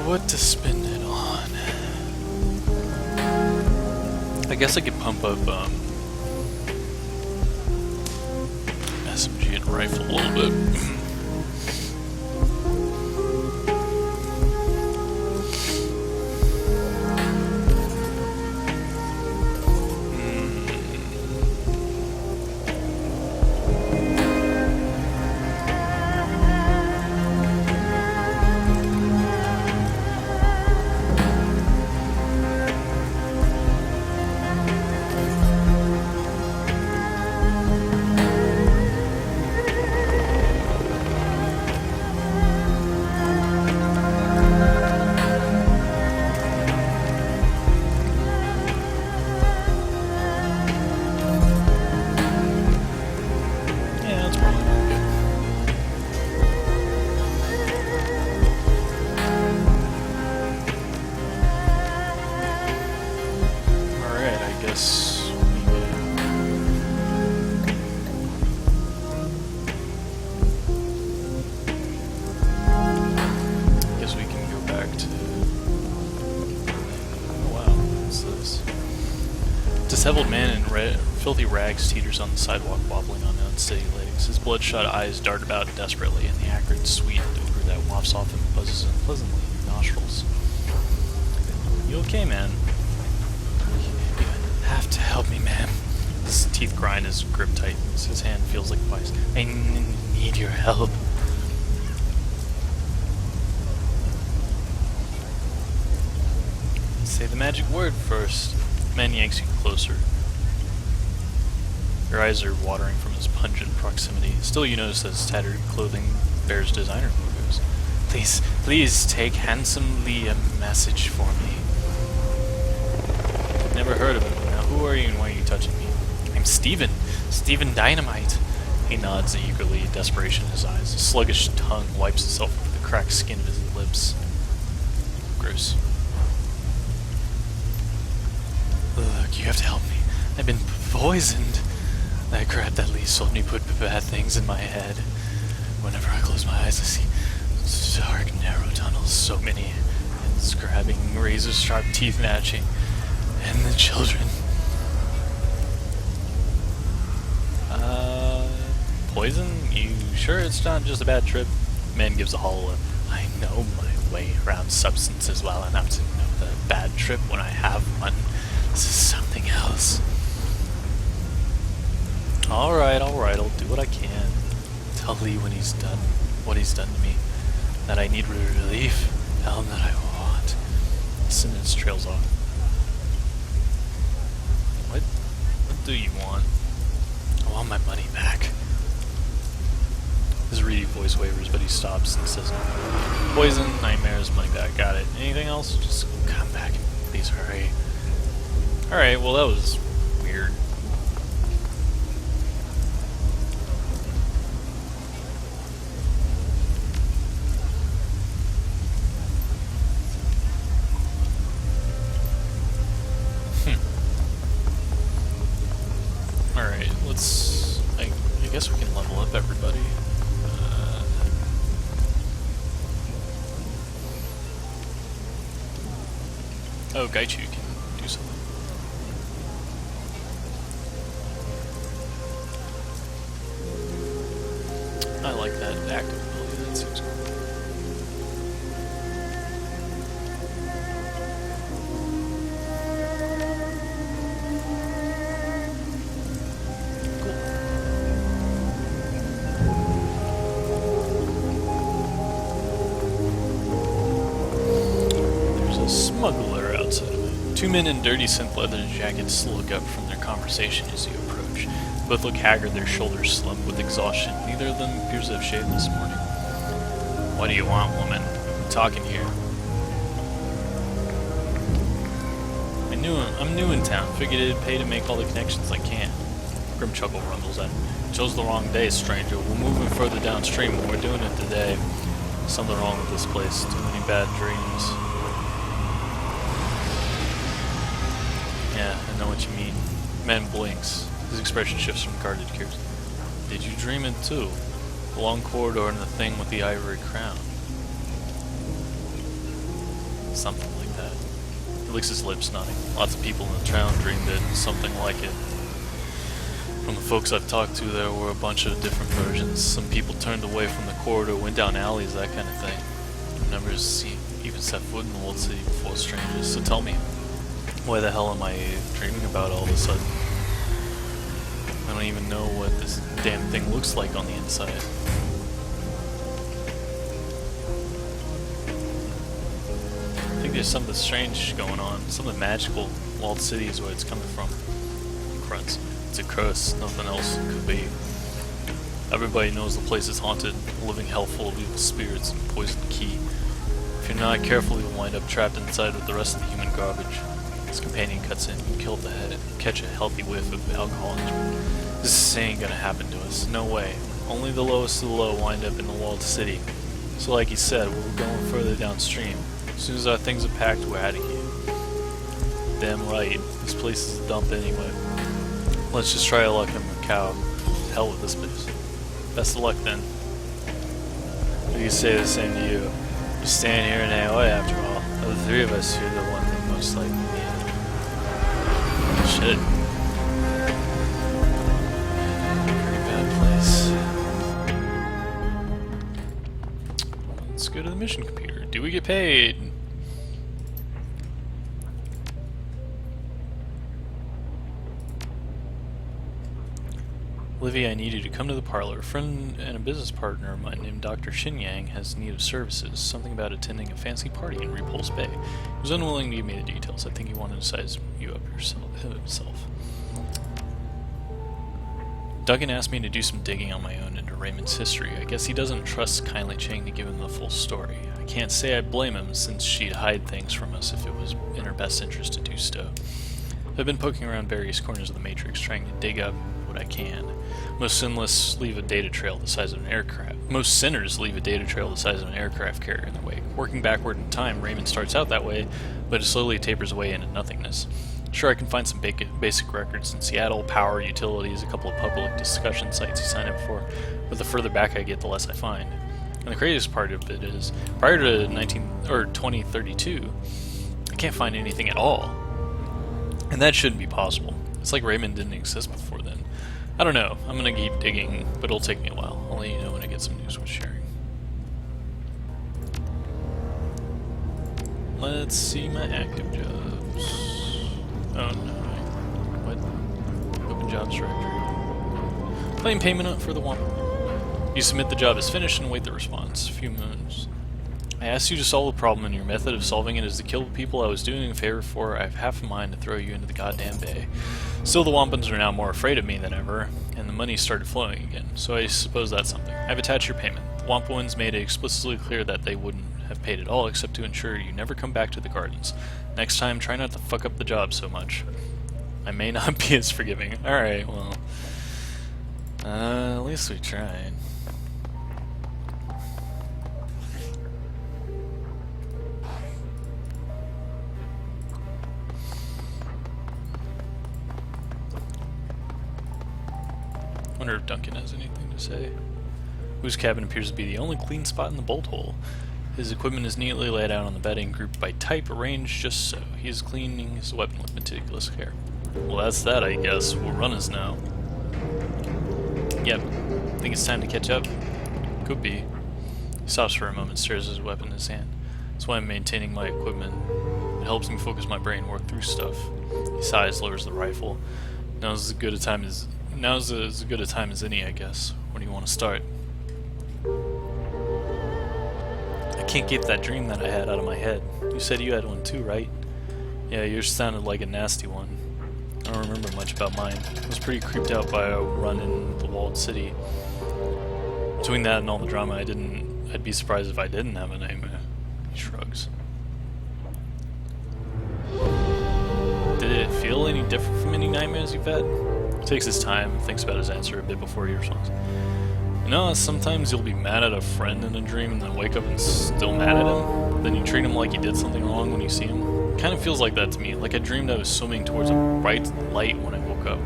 What to spend it on? I guess I could pump up SMG and rifle a little bit. Disheveled man in filthy rags teeters on the sidewalk, wobbling on unsteady legs. His bloodshot eyes dart about desperately in the acrid, sweet odor that wafts off and buzzes unpleasantly in your nostrils. You okay, man? You have to help me, man. His teeth grind, his grip tightens. His hand feels like a vice. I need your help. Say the magic word first. The man yanks you closer. Your eyes are watering from his pungent proximity. Still, you notice that his tattered clothing bears designer logos. Please take handsomely a message for me. Never heard of him. Now, who are you and why are you touching me? I'm Steven. Steven Dynamite. He nods eagerly, desperation in his eyes. His sluggish tongue wipes itself over the cracked skin of his lips. Gross. Look, you have to help me. I've been poisoned. That crap that Lee sold me put bad things in my head. Whenever I close my eyes, I see dark, narrow tunnels, so many hands grabbing, razor sharp teeth gnashing, and the children. Poison? You sure it's not just a bad trip? Man gives a hollow lip. I know my way around substances well enough to know the bad trip when I have one. This is something else. Alright, I'll do what I can. Tell Lee when he's done what he's done to me. That I need relief. Tell him that I want. The sentence trails off. What do you want? I want my money back. His reedy voice wavers, but he stops and says, poison, nightmares, money back. Got it. Anything else? Just come back. Please hurry. Alright, well that was weird. Alright, let's... I guess we can level up everybody. Oh, Gaichu can do something. I like that active ability, that seems cool. There's a smuggler outside of it. Two men in dirty synth leather jackets look up from their conversation as you approach. Both look haggard, their shoulders slumped with exhaustion. Neither of them appears to have shaved this morning. What do you want, woman? I'm talking here. I'm new in town. Figured it'd pay to make all the connections I can. Grim chuckle rumbles at him. Chose the wrong day, stranger. We're moving further downstream, and we're doing it today. Something wrong with this place. Too many bad dreams. Yeah, I know what you mean. Man blinks. His expression shifts from guarded curiosity. Did you dream it too? The long corridor and the thing with the ivory crown. Something like that. He licks his lips, nodding. Lots of people in the town dreamed it, something like it. From the folks I've talked to, there were a bunch of different versions. Some people turned away from the corridor, went down alleys, that kind of thing. I've never even set foot in the old city before strangers, so tell me, why the hell am I dreaming about all of a sudden? I don't even know what this damn thing looks like on the inside. I think there's something strange going on, something magical. Walled City is where it's coming from. Grunts. It's a curse, nothing else could be. Everybody knows the place is haunted, a living hell full of evil spirits and poisoned key. If you're not careful, you'll wind up trapped inside with the rest of the human garbage. His companion cuts in, kill the head, catch a healthy whiff of alcohol. This ain't gonna happen to us, no way. Only the lowest of the low wind up in the walled city. So like he said, we're going further downstream. As soon as our things are packed, we're out of here. Damn right, this place is a dump anyway. Let's just try our luck in Macau. Hell with this place. Best of luck then. We can say the same to you. You're staying here in AOA after all. Of the three of us, you're the one that most likely need it. Shit. Very bad place. Let's go to the mission computer. Do we get paid? Livy, I need you to come to the parlor. A friend and a business partner of mine named Dr. Shin Yang has need of services. Something about attending a fancy party in Repulse Bay. He was unwilling to give me the details. I think he wanted to size you up himself. Duggan asked me to do some digging on my own into Raymond's history. I guess he doesn't trust Kindly Chang to give him the full story. I can't say I blame him, since she'd hide things from us if it was in her best interest to do so. I've been poking around various corners of the Matrix, trying to dig up what I can. Most sinners leave a data trail the size of an aircraft. Most sinners leave a data trail the size of an aircraft carrier in their wake. Working backward in time, Raymond starts out that way, but it slowly tapers away into nothingness. Sure, I can find some basic records in Seattle, power, utilities, a couple of public discussion sites you sign up for, but the further back I get, the less I find. And the craziest part of it is, prior to 2032, I can't find anything at all. And that shouldn't be possible. It's like Raymond didn't exist before then. I don't know. I'm gonna keep digging, but it'll take me a while. I'll let you know when I get some news worth sharing. Let's see my active jobs. Oh no. What? Open jobs directory. Claim payment up for the one. You submit the job as finished and await the response. A few minutes. I asked you to solve a problem, and your method of solving it is to kill the people I was doing a favor for. I have half a mind to throw you into the goddamn bay. Still, the Whampans are now more afraid of me than ever, and the money started flowing again, so I suppose that's something. I've attached your payment. The Whampoans made it explicitly clear that they wouldn't have paid at all except to ensure you never come back to the gardens. Next time, try not to fuck up the job so much. I may not be as forgiving. Alright, well... at least we tried. Wonder if Duncan has anything to say. Whose cabin appears to be the only clean spot in the bolt hole. His equipment is neatly laid out on the bedding, grouped by type, arranged just so. He is cleaning his weapon with meticulous care. Well, that's that, I guess. We'll run us now. Yep. Think it's time to catch up? Could be. He stops for a moment, stares at his weapon in his hand. That's why I'm maintaining my equipment. It helps me focus my brain, work through stuff. He sighs, lowers the rifle. Now's as good a time as any, I guess. Where do you want to start? I can't get that dream that I had out of my head. You said you had one too, right? Yeah, yours sounded like a nasty one. I don't remember much about mine. I was pretty creeped out by a run in the walled city. Between that and all the drama, I'd be surprised if I didn't have a nightmare. He shrugs. Did it feel any different from any nightmares you've had? He takes his time and thinks about his answer a bit before he responds. You know, sometimes you'll be mad at a friend in a dream and then wake up and still mad at him. Then you treat him like he did something wrong when you see him. It kind of feels like that to me, like I dreamed I was swimming towards a bright light when I woke up.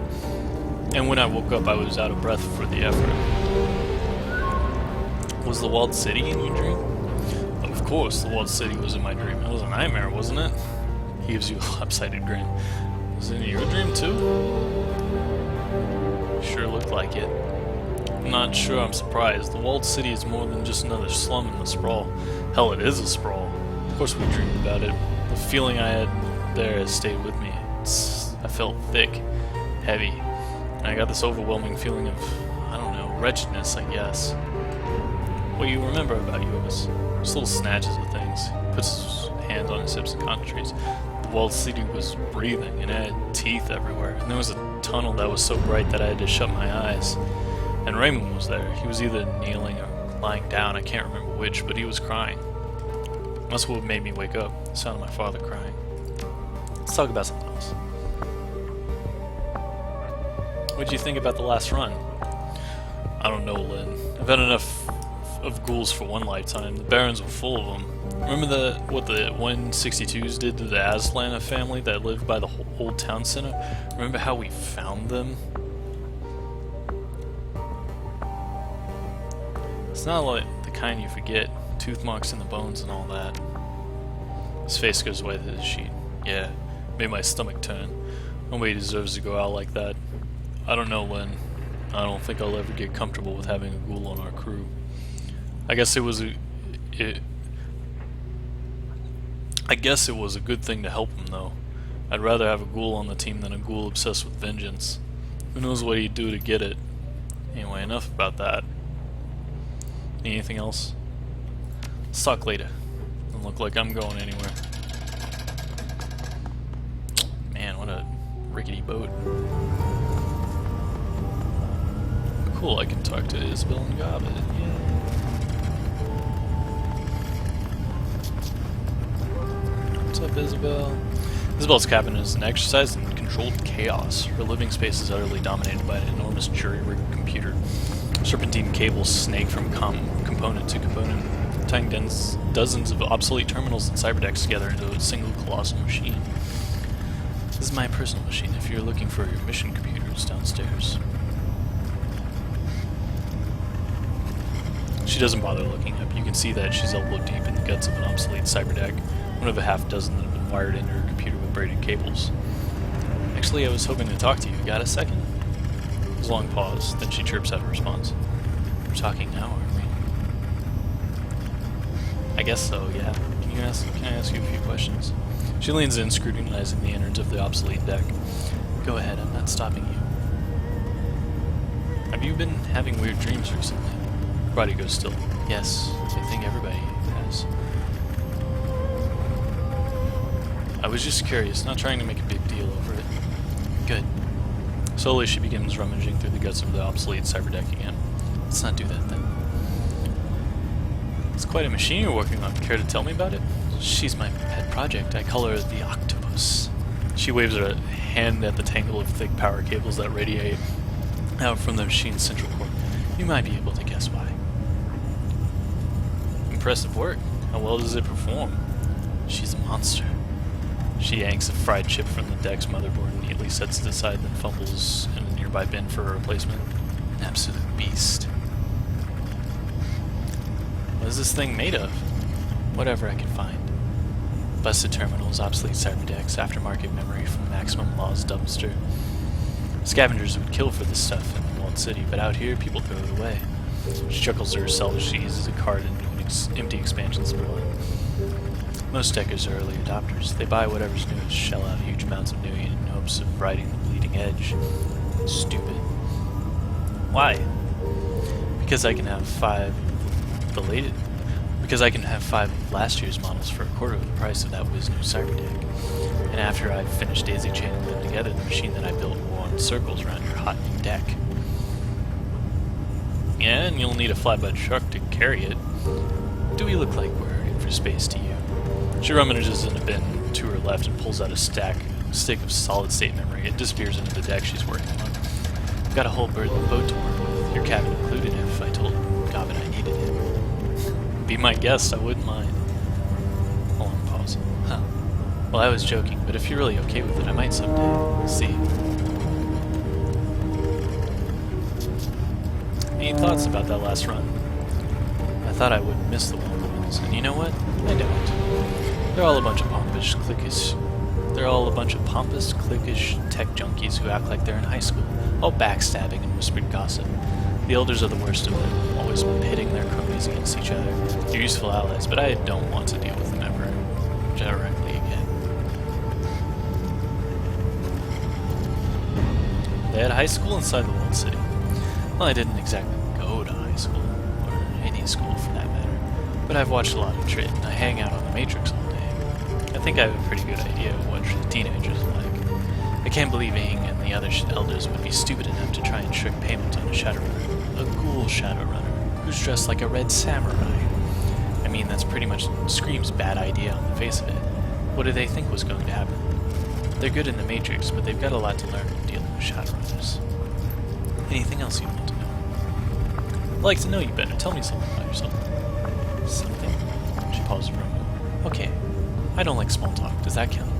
And when I woke up, I was out of breath for the effort. Was the walled city in your dream? Of course, the walled city was in my dream. It was a nightmare, wasn't it? He gives you a lopsided grin. Was it in your dream too? Sure looked like it. I'm not sure I'm surprised. The walled city is more than just another slum in the sprawl. Hell, it is a sprawl. Of course we dreamed about it. The feeling I had there has stayed with me. I felt thick, heavy, and I got this overwhelming feeling of, I don't know, wretchedness, I guess. What you remember about you is just little snatches of things. He puts his hands on his hips and concentrates. The walled city was breathing, and it had teeth everywhere, and there was a tunnel that was so bright that I had to shut my eyes. And Raymond was there. He was either kneeling or lying down, I can't remember which, but he was crying. That's what made me wake up, the sound of my father crying. Let's talk about something else. What did you think about the last run? I don't know, Lynn. I've had enough of ghouls for one lifetime. The barons were full of them. Remember what the 162s did to the Aslana family that lived by the old town center? Remember how we found them? It's not like the kind you forget. Tooth marks in the bones and all that. His face goes white as his sheet. Yeah, made my stomach turn. Nobody deserves to go out like that. I don't know, Lynn. I don't think I'll ever get comfortable with having a ghoul on our crew. I guess it was a good thing to help him, though. I'd rather have a ghoul on the team than a ghoul obsessed with vengeance. Who knows what he'd do to get it? Anyway, enough about that. Anything else? Let's talk later. Doesn't look like I'm going anywhere. Man, what a rickety boat. Cool, I can talk to Isabel and Gobbit. Yeah. What's up, Isabel? Isabel's cabin is an exercise in controlled chaos. Her living space is utterly dominated by an enormous jury-rigged computer. Serpentine cables snake from component to component, tying dozens of obsolete terminals and cyberdecks together into a single colossal machine. This is my personal machine if you're looking for your mission computers downstairs. She doesn't bother looking up. You can see that she's elbow deep in the guts of an obsolete cyberdeck, one of a half dozen that have been wired into her computer with braided cables. Actually, I was hoping to talk to you. Got a second? There's a long pause, then she chirps out a response. We're talking now, aren't we? I guess so, yeah. Can I ask you a few questions? She leans in, scrutinizing the innards of the obsolete deck. Go ahead, I'm not stopping you. Have you been having weird dreams recently? Her body goes still. Yes, I think everybody has. I was just curious, not trying to make a big deal over it. Good. Slowly she begins rummaging through the guts of the obsolete cyberdeck again. Let's not do that then. It's quite a machine you're working on. Care to tell me about it? She's my pet project. I call her the Octopus. She waves her hand at the tangle of thick power cables that radiate out from the machine's central core. You might be able to guess why. Impressive work. How well does it perform? She's a monster. She yanks a fried chip from the deck's motherboard and neatly sets it aside, then fumbles in a nearby bin for a replacement. An absolute beast. What is this thing made of? Whatever I can find. Busted terminals, obsolete cyberdecks, aftermarket memory from Maximum Law's dumpster. Scavengers would kill for this stuff in the walled city, but out here people throw it away. She chuckles to herself as she uses a card into an empty expansion spool. Most deckers are early adopters. They buy whatever's newest, shell out huge amounts of new in hopes of riding the bleeding edge. Stupid. Why? Because I can have five of last year's models for a quarter of the price of that whiz new cyberdeck. And after I've finished daisy chaining them together, the machine that I built will run circles around your hot new deck. Yeah, and you'll need a flatbed truck to carry it. Do we look like we're hurting for space to you? She rummages in a bin to her left and pulls out a stick of solid-state memory. It disappears into the deck she's working on. I've got a whole boat to work with, your cabin included if I told Gobbin I needed it. Be my guest, I wouldn't mind. A long pause. Huh. Well, I was joking, but if you're really okay with it, I might someday. We'll see. Any thoughts about that last run? I thought I wouldn't miss the Whampoans, and you know what? I don't. They're all a bunch of pompous, cliquish tech junkies who act like they're in high school, all backstabbing and whispered gossip. The elders are the worst of them, always pitting their cronies against each other. They're useful allies, but I don't want to deal with them ever directly again. They had high school inside the walled city. Well, I didn't exactly go to high school, or any school for that matter, but I've watched a lot of Trit, and I hang out on the Matrix all day. I think I have a pretty good idea of what teenagers are like. I can't believe Aang and the other elders would be stupid enough to try and trick payment on a Shadowrunner. A ghoul Shadowrunner, who's dressed like a red samurai. I mean, that's pretty much screams bad idea on the face of it. What do they think was going to happen? They're good in the Matrix, but they've got a lot to learn in dealing with Shadowrunners. Anything else you want to know? I'd like to know you better. Tell me something about yourself. Something? She paused for a moment. Okay. I don't like small talk. Does that count?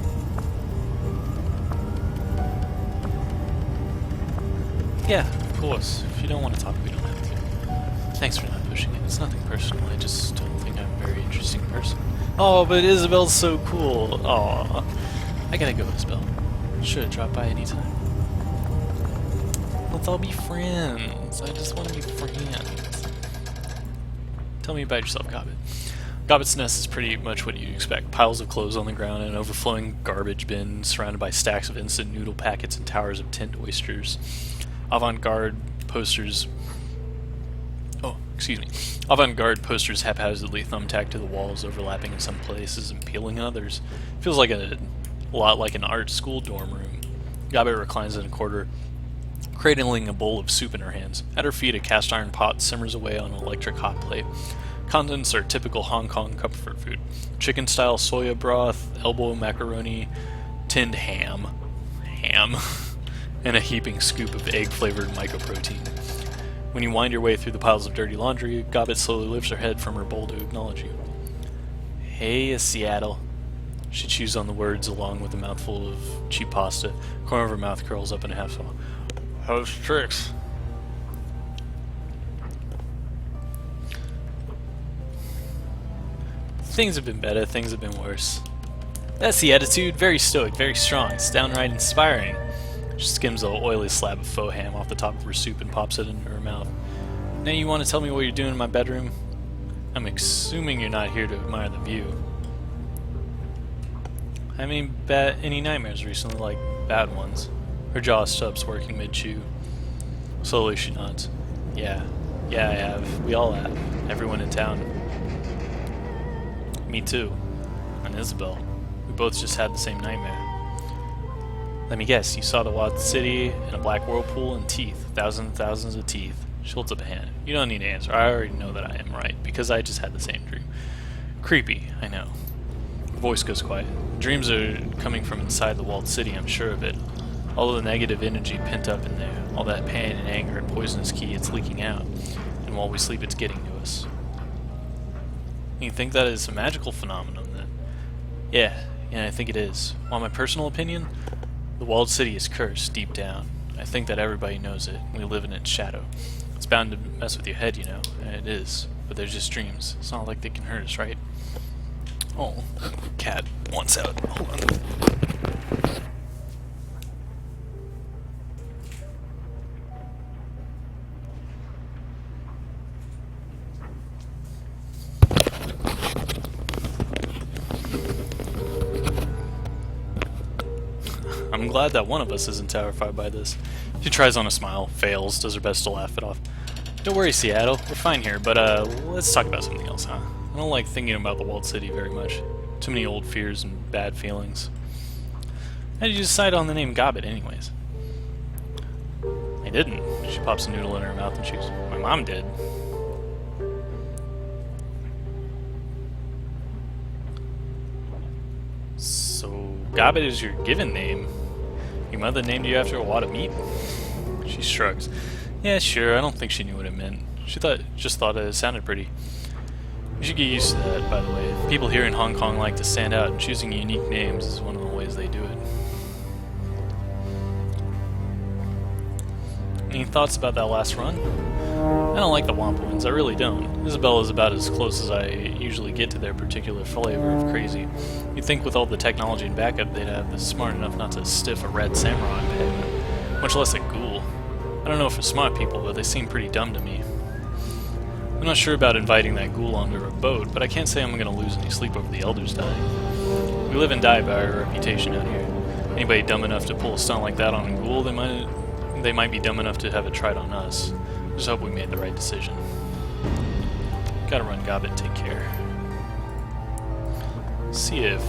Yeah, of course. If you don't want to talk, we don't have to. Thanks for not pushing it. It's nothing personal. I just don't think I'm a very interesting person. Oh, but Isabel's so cool. Aw. I gotta go, Isabel. Sure, drop by anytime. Let's all be friends. I just want to be friends. Tell me about yourself, Gobbit. Gobbit's nest is pretty much what you'd expect. Piles of clothes on the ground and an overflowing garbage bin surrounded by stacks of instant noodle packets and towers of tinned oysters. Avant-garde posters haphazardly thumbtacked to the walls, overlapping in some places and peeling in others. Feels like a lot like an art school dorm room. Gobbit reclines in a corner, cradling a bowl of soup in her hands. At her feet, a cast iron pot simmers away on an electric hot plate. Contents are typical Hong Kong comfort food. Chicken-style soya broth, elbow macaroni, tinned ham, and a heaping scoop of egg-flavored mycoprotein. When you wind your way through the piles of dirty laundry, Gobbit slowly lifts her head from her bowl to acknowledge you. Hey, Seattle. She chews on the words along with a mouthful of cheap pasta. The corner of her mouth curls up in a half smile. How's tricks? Things have been better, things have been worse. That's the attitude, very stoic, very strong, it's downright inspiring. She skims the oily slab of faux ham off the top of her soup and pops it into her mouth. Now you want to tell me what you're doing in my bedroom? I'm assuming you're not here to admire the view. Have any nightmares recently, like bad ones? Her jaw stops working mid-chew. Slowly she nods. Yeah, I have. We all have. Everyone in town. Me too. And Isabel. We both just had the same nightmare. Let me guess, you saw the walled city and a black whirlpool and teeth. Thousands and thousands of teeth. She holds up a hand. You don't need to answer. I already know that I am right, because I just had the same dream. Creepy, I know. Her voice goes quiet. Dreams are coming from inside the walled city, I'm sure of it. All the negative energy pent up in there. All that pain and anger and poisonous key, it's leaking out. And while we sleep, it's getting to us. You think that is a magical phenomenon, then? Yeah, I think it is. Want my personal opinion? The walled city is cursed, deep down. I think that everybody knows it. We live in its shadow. It's bound to mess with your head, you know, and it is. But they're just dreams. It's not like they can hurt us, right? Oh, cat wants out. Hold on. I'm glad that one of us isn't terrified by this. She tries on a smile, fails, does her best to laugh it off. Don't worry, Seattle. We're fine here, but let's talk about something else, huh? I don't like thinking about the walled city very much. Too many old fears and bad feelings. How did you decide on the name Gobbet, anyways? I didn't. She pops a noodle in her mouth and chews. My mom did. So, Gobbet is your given name. Your mother named you after a wad of meat? She shrugs. Yeah, sure, I don't think she knew what it meant. She just thought it sounded pretty. You should get used to that, by the way. People here in Hong Kong like to stand out, and choosing unique names is one of the ways they do it. Any thoughts about that last run? I don't like the Whampoans, I really don't. Isabel is about as close as I usually get to their particular flavor of crazy. You'd think with all the technology and backup they'd have the smart enough not to stiff a red samurai on pavement, much less a ghoul. I don't know if they're smart people, but they seem pretty dumb to me. I'm not sure about inviting that ghoul onto a boat, but I can't say I'm going to lose any sleep over the elders dying. We live and die by our reputation out here. Anybody dumb enough to pull a stunt like that on a ghoul, they might be dumb enough to have it tried on us. Just hope we made the right decision. Gotta run Gobbet, take care. See if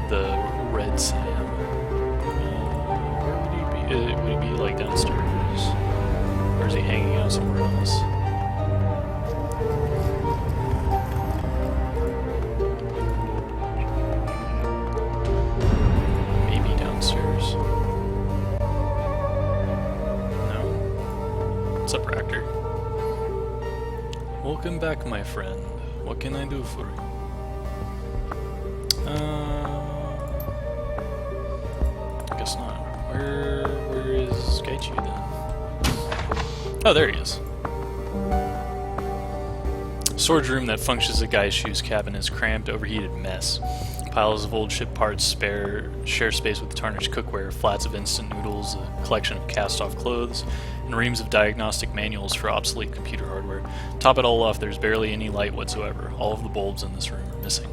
the Red Sam... where would he be? Would he be like downstairs? Or is he hanging out somewhere else? Maybe downstairs. What's up, Raptor? Welcome back, my friend. What can I do for you? I guess not. Where is Gaichu then? Oh, there he is. Storage room that functions as a Gaichu's cabin is cramped, overheated mess. Piles of old ship parts share space with tarnished cookware, flats of instant noodles, a collection of cast-off clothes, and reams of diagnostic manuals for obsolete computer hardware. Top it all off, there's barely any light whatsoever. All of the bulbs in this room are missing.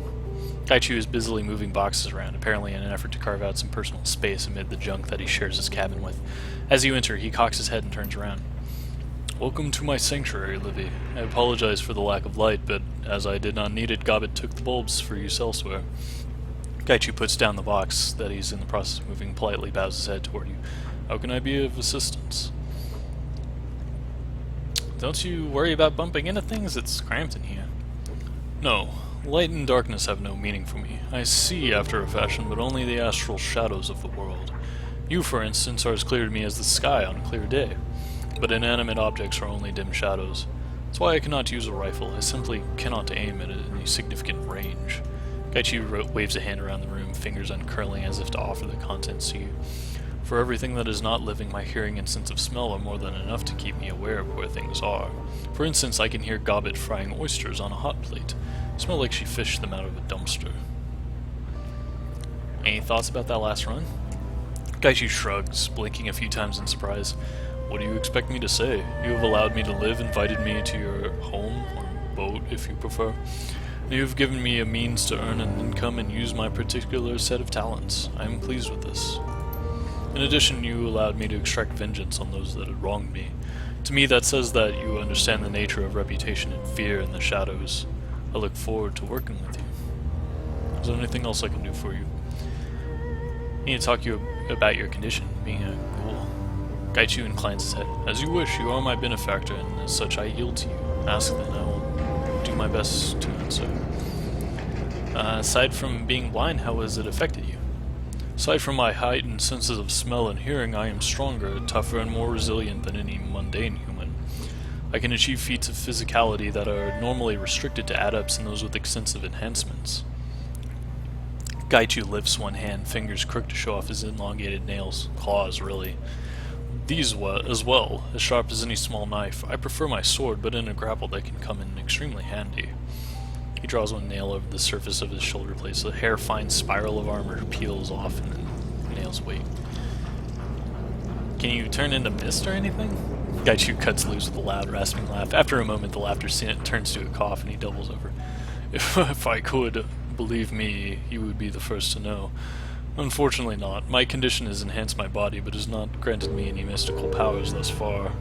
Gaichu is busily moving boxes around, apparently in an effort to carve out some personal space amid the junk that he shares his cabin with. As you enter, he cocks his head and turns around. Welcome to my sanctuary, Livy. I apologize for the lack of light, but as I did not need it, Gobbet took the bulbs for use elsewhere. Gaichu puts down the box that he's in the process of moving, politely bows his head toward you. How can I be of assistance? Don't you worry about bumping into things? It's cramped in here. No. Light and darkness have no meaning for me. I see after a fashion, but only the astral shadows of the world. You, for instance, are as clear to me as the sky on a clear day. But inanimate objects are only dim shadows. That's why I cannot use a rifle. I simply cannot aim at any significant range. Gaichu waves a hand around the room, fingers uncurling as if to offer the contents to you. For everything that is not living, my hearing and sense of smell are more than enough to keep me aware of where things are. For instance, I can hear Gobbet frying oysters on a hot plate. Smell like she fished them out of a dumpster. Any thoughts about that last run? Gaichu shrugs, blinking a few times in surprise. What do you expect me to say? You have allowed me to live, invited me to your home, or boat if you prefer. You have given me a means to earn an income and use my particular set of talents. I am pleased with this. In addition, you allowed me to extract vengeance on those that had wronged me. To me, that says that you understand the nature of reputation and fear in the shadows. I look forward to working with you. Is there anything else I can do for you? I need to talk to you about your condition, being a ghoul. Gaichu inclines his head. As you wish, you are my benefactor, and as such I yield to you. Ask then, I will do my best to answer. Aside from being blind, how has it affected you? Aside from my heightened senses of smell and hearing, I am stronger, tougher, and more resilient than any mundane human. I can achieve feats of physicality that are normally restricted to adepts and those with extensive enhancements. Gaichu lifts one hand, fingers crooked to show off his elongated nails, claws really. These as well, as sharp as any small knife. I prefer my sword, but in a grapple they can come in extremely handy. He draws one nail over the surface of his shoulder blade, so the hair-fine spiral of armor peels off and the nails wait. Can you turn into mist or anything? Gaichu cuts loose with a loud, rasping laugh. After a moment, the laughter turns to a cough, and he doubles over. If I could, believe me, you would be the first to know. Unfortunately not. My condition has enhanced my body, but has not granted me any mystical powers thus far.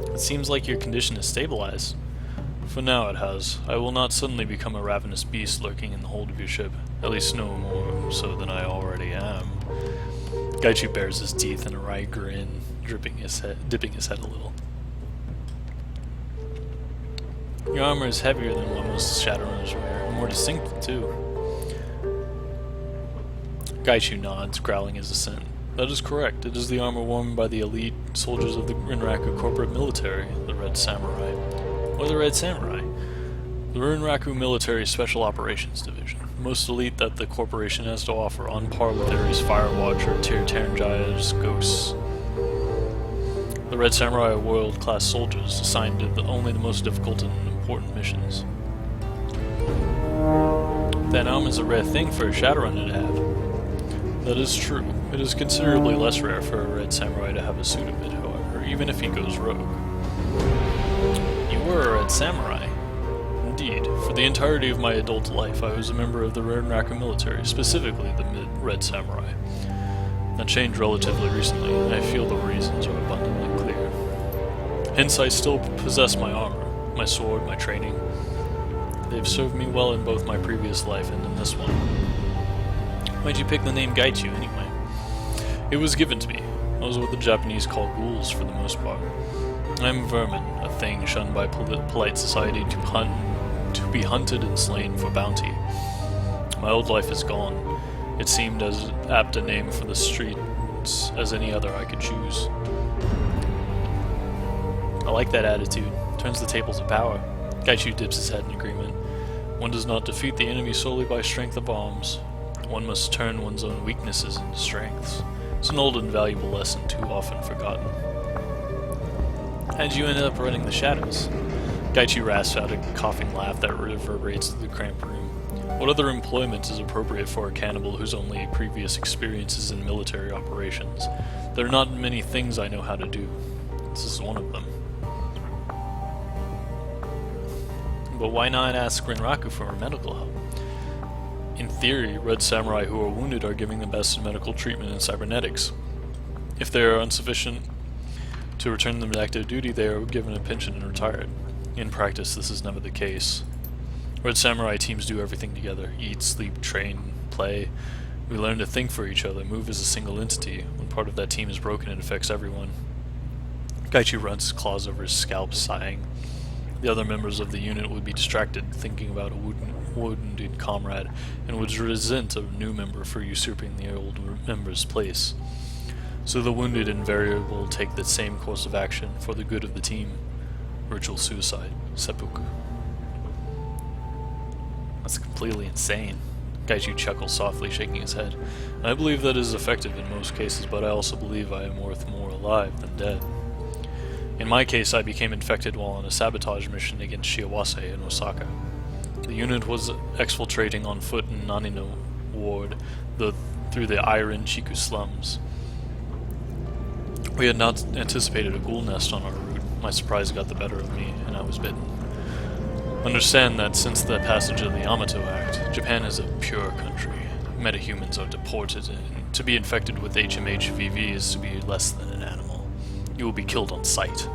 It seems like your condition is stabilized. For now it has. I will not suddenly become a ravenous beast lurking in the hold of your ship. At least no more so than I already am. Gaichu bares his teeth in a wry grin, dipping his head a little. Your armor is heavier than what most Shadowrunners wear, and more distinct too. Gaichu nods, growling his assent. That is correct. It is the armor worn by the elite soldiers of the Renraku corporate military, the Red Samurai. Or the Red Samurai. The Renraku Military Special Operations Division. The most elite that the corporation has to offer, on par with Ares Firewatch or Taranjaya's Ghosts. The Red Samurai are world-class soldiers assigned to only the most difficult and important missions. That armor is a rare thing for a Shadowrunner to have. That is true. It is considerably less rare for a Red Samurai to have a suit of it, however, even if he goes rogue. You were a Red Samurai. Indeed. For the entirety of my adult life, I was a member of the Renraku military, specifically the Red Samurai. That changed relatively recently, and I feel the reasons are abundantly clear. Hence, I still possess my armor, my sword, my training. They have served me well in both my previous life and in this one. Why'd you pick the name Gaichu, anyway? It was given to me. I was what the Japanese call ghouls, for the most part. I am vermin, a thing shunned by polite society to be hunted and slain for bounty. My old life is gone. It seemed as apt a name for the streets as any other I could choose. I like that attitude. Turns the tables of power. Gaichu dips his head in agreement. One does not defeat the enemy solely by strength of arms. One must turn one's own weaknesses into strengths. It's an old and valuable lesson too often forgotten. How'd you end up running the shadows? Gaichu rasps out a coughing laugh that reverberates through the cramped room. What other employment is appropriate for a cannibal whose only previous experience is in military operations? There are not many things I know how to do. This is one of them. But why not ask Renraku for medical help? In theory, Red Samurai who are wounded are giving the best medical treatment in cybernetics. If they are insufficient to return them to active duty, they are given a pension and retired. In practice, this is never the case. Red Samurai teams do everything together. Eat, sleep, train, play. We learn to think for each other, move as a single entity. When part of that team is broken, it affects everyone. Gaichu runs his claws over his scalp, sighing. The other members of the unit would be distracted, thinking about a wounded comrade, and would resent a new member for usurping the old member's place. So the wounded invariably take the same course of action for the good of the team. Ritual suicide, seppuku. That's completely insane. Gaichu chuckles softly, shaking his head. I believe that is effective in most cases, but I also believe I am worth more alive than dead. In my case, I became infected while on a sabotage mission against Shiawase in Osaka. The unit was exfiltrating on foot in Nanino Ward through the Iron Chiku slums. We had not anticipated a ghoul nest on our route. My surprise got the better of me, and I was bitten. Understand that since the passage of the Yamato Act, Japan is a pure country. Metahumans are deported, and to be infected with HMHVV is to be less than an animal. You will be killed on sight.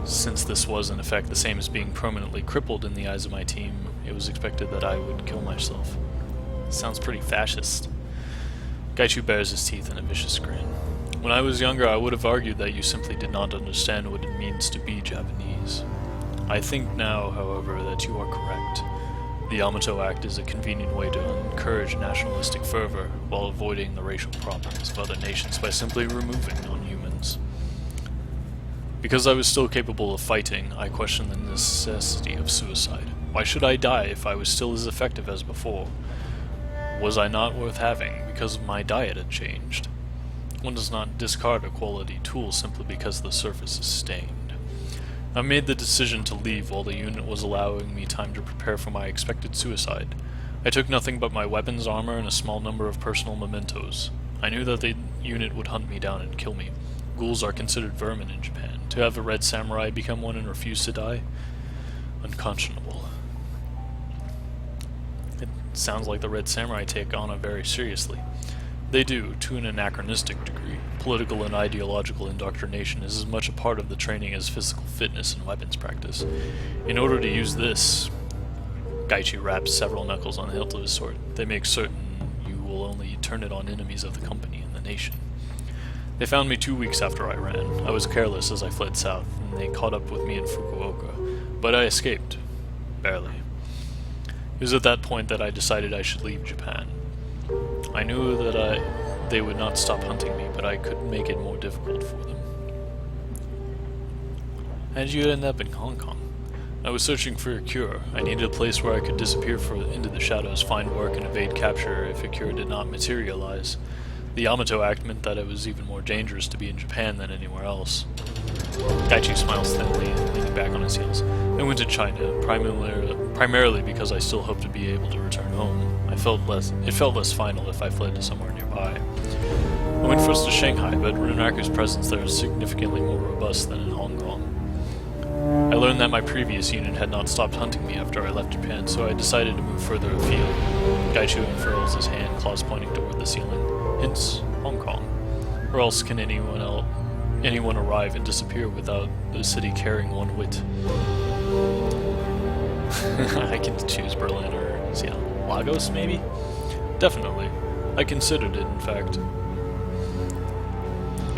Since this was in effect the same as being permanently crippled in the eyes of my team, it was expected that I would kill myself. Sounds pretty fascist. Gaichu bares his teeth in a vicious grin. When I was younger, I would have argued that you simply did not understand what it means to be Japanese. I think now, however, that you are correct. The Yamato Act is a convenient way to encourage nationalistic fervor while avoiding the racial problems of other nations by simply removing non-humans. Because I was still capable of fighting, I questioned the necessity of suicide. Why should I die if I was still as effective as before? Was I not worth having because my diet had changed? One does not discard a quality tool simply because the surface is stained. I made the decision to leave while the unit was allowing me time to prepare for my expected suicide. I took nothing but my weapons, armor, and a small number of personal mementos. I knew that the unit would hunt me down and kill me. Ghouls are considered vermin in Japan. To have a Red Samurai become one and refuse to die? Unconscionable. It sounds like the Red Samurai take Honor very seriously. They do, to an anachronistic degree. Political and ideological indoctrination is as much a part of the training as physical fitness and weapons practice. In order to use this, Gaichu raps several knuckles on the hilt of his sword. They make certain you will only turn it on enemies of the company and the nation. They found me 2 weeks after I ran. I was careless as I fled south, and they caught up with me in Fukuoka. But I escaped. Barely. It was at that point that I decided I should leave Japan. I knew that they would not stop hunting me, but I could make it more difficult for them. How did you end up in Hong Kong? I was searching for a cure. I needed a place where I could disappear into the shadows, find work, and evade capture if a cure did not materialize. The Yamato Act meant that it was even more dangerous to be in Japan than anywhere else. Gaichu smiles thinly, leaning back on his heels. I went to China, primarily because I still hoped to be able to return home. It felt less final if I fled to somewhere nearby. I went first to Shanghai, but Renraku's presence there is significantly more robust than in Hong Kong. I learned that my previous unit had not stopped hunting me after I left Japan, so I decided to move further afield. Gaichu unfurls his hand, claws pointing toward the ceiling. Hence, Hong Kong. Or else can anyone arrive and disappear without the city carrying one whit? I can choose Berlin or Seattle. Lagos, maybe? Definitely. I considered it, in fact.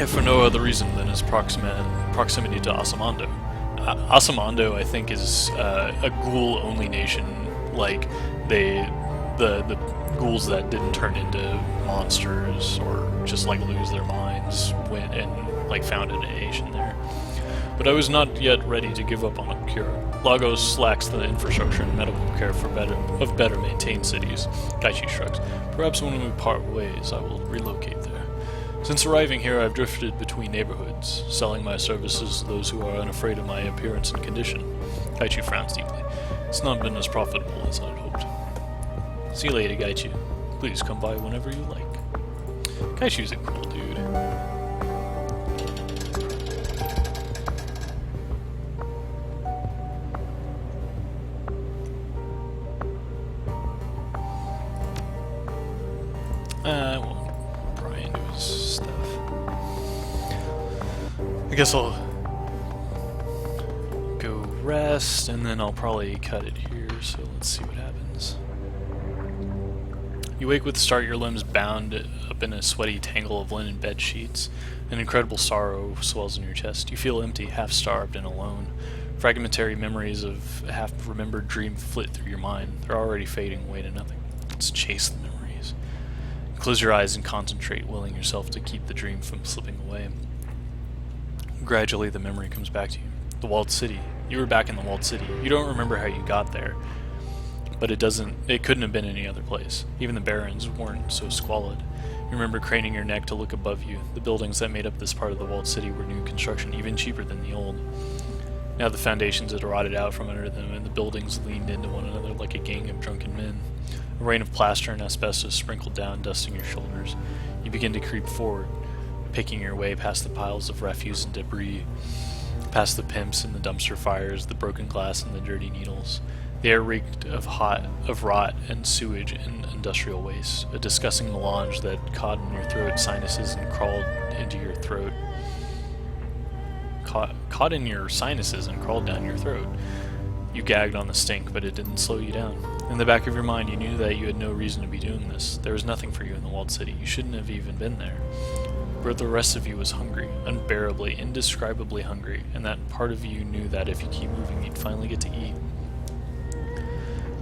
If for no other reason than its proximity to Asamando. Asamando, I think, is a ghoul-only nation. Like, the ghouls that didn't turn into monsters or just, like, lose their minds went and, like, founded a nation there. But I was not yet ready to give up on a cure. Lagos lacks the infrastructure and medical care for better maintained cities. Gaichu shrugs. Perhaps when we part ways, I will relocate there. Since arriving here, I've drifted between neighborhoods, selling my services to those who are unafraid of my appearance and condition. Gaichu frowns deeply. It's not been as profitable as I'd hoped. See you later, Gaichu. Please come by whenever you like. Gaichu's a cool dude. I won't pry into his stuff. I guess I'll go rest, and then I'll probably cut it here, so let's see what happens. You wake with the start, your limbs bound up in a sweaty tangle of linen bed sheets. An incredible sorrow swells in your chest. You feel empty, half-starved, and alone. Fragmentary memories of a half-remembered dream flit through your mind. They're already fading away to nothing. Let's chase the memories. Close your eyes and concentrate, willing yourself to keep the dream from slipping away. Gradually, the memory comes back to you. The walled city. You were back in the walled city. You don't remember how you got there. but it couldn't have been any other place. Even the barrens weren't so squalid. You remember craning your neck to look above you. The buildings that made up this part of the walled city were new construction, even cheaper than the old. Now the foundations had rotted out from under them, and the buildings leaned into one another like a gang of drunken men. A rain of plaster and asbestos sprinkled down, dusting your shoulders. You begin to creep forward, picking your way past the piles of refuse and debris, past the pimps and the dumpster fires, the broken glass and the dirty needles. The air reeked of rot and sewage and industrial waste, a disgusting melange that caught in your throat sinuses and crawled into your throat. Caught in your sinuses and crawled down your throat. You gagged on the stink, but it didn't slow you down. In the back of your mind, you knew that you had no reason to be doing this. There was nothing for you in the walled city. You shouldn't have even been there. But the rest of you was hungry, unbearably, indescribably hungry, and that part of you knew that if you keep moving, you'd finally get to eat.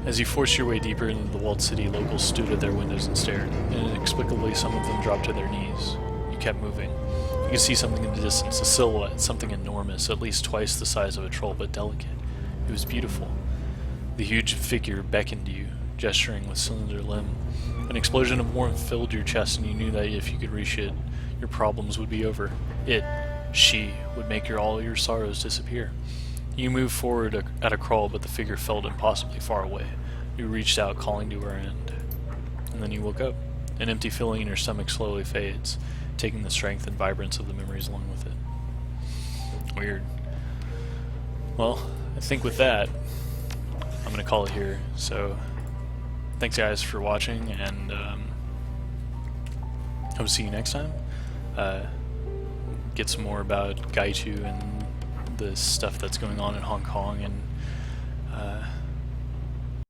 As you forced your way deeper into the walled city, locals stood at their windows and stared. Inexplicably, some of them dropped to their knees. You kept moving. You could see something in the distance, a silhouette, something enormous, at least twice the size of a troll, but delicate. It was beautiful. The huge figure beckoned to you, gesturing with slender limb. An explosion of warmth filled your chest, and you knew that if you could reach it, your problems would be over. She, would make all your sorrows disappear. You moved forward at a crawl, but the figure felt impossibly far away. You reached out, calling to her end. And then you woke up. An empty feeling in your stomach slowly fades, taking the strength and vibrance of the memories along with it. Weird. Well, I think with that, I'm going to call it here. So, thanks guys for watching, and hope to see you next time. Get some more about Gaichu and the stuff that's going on in Hong Kong, and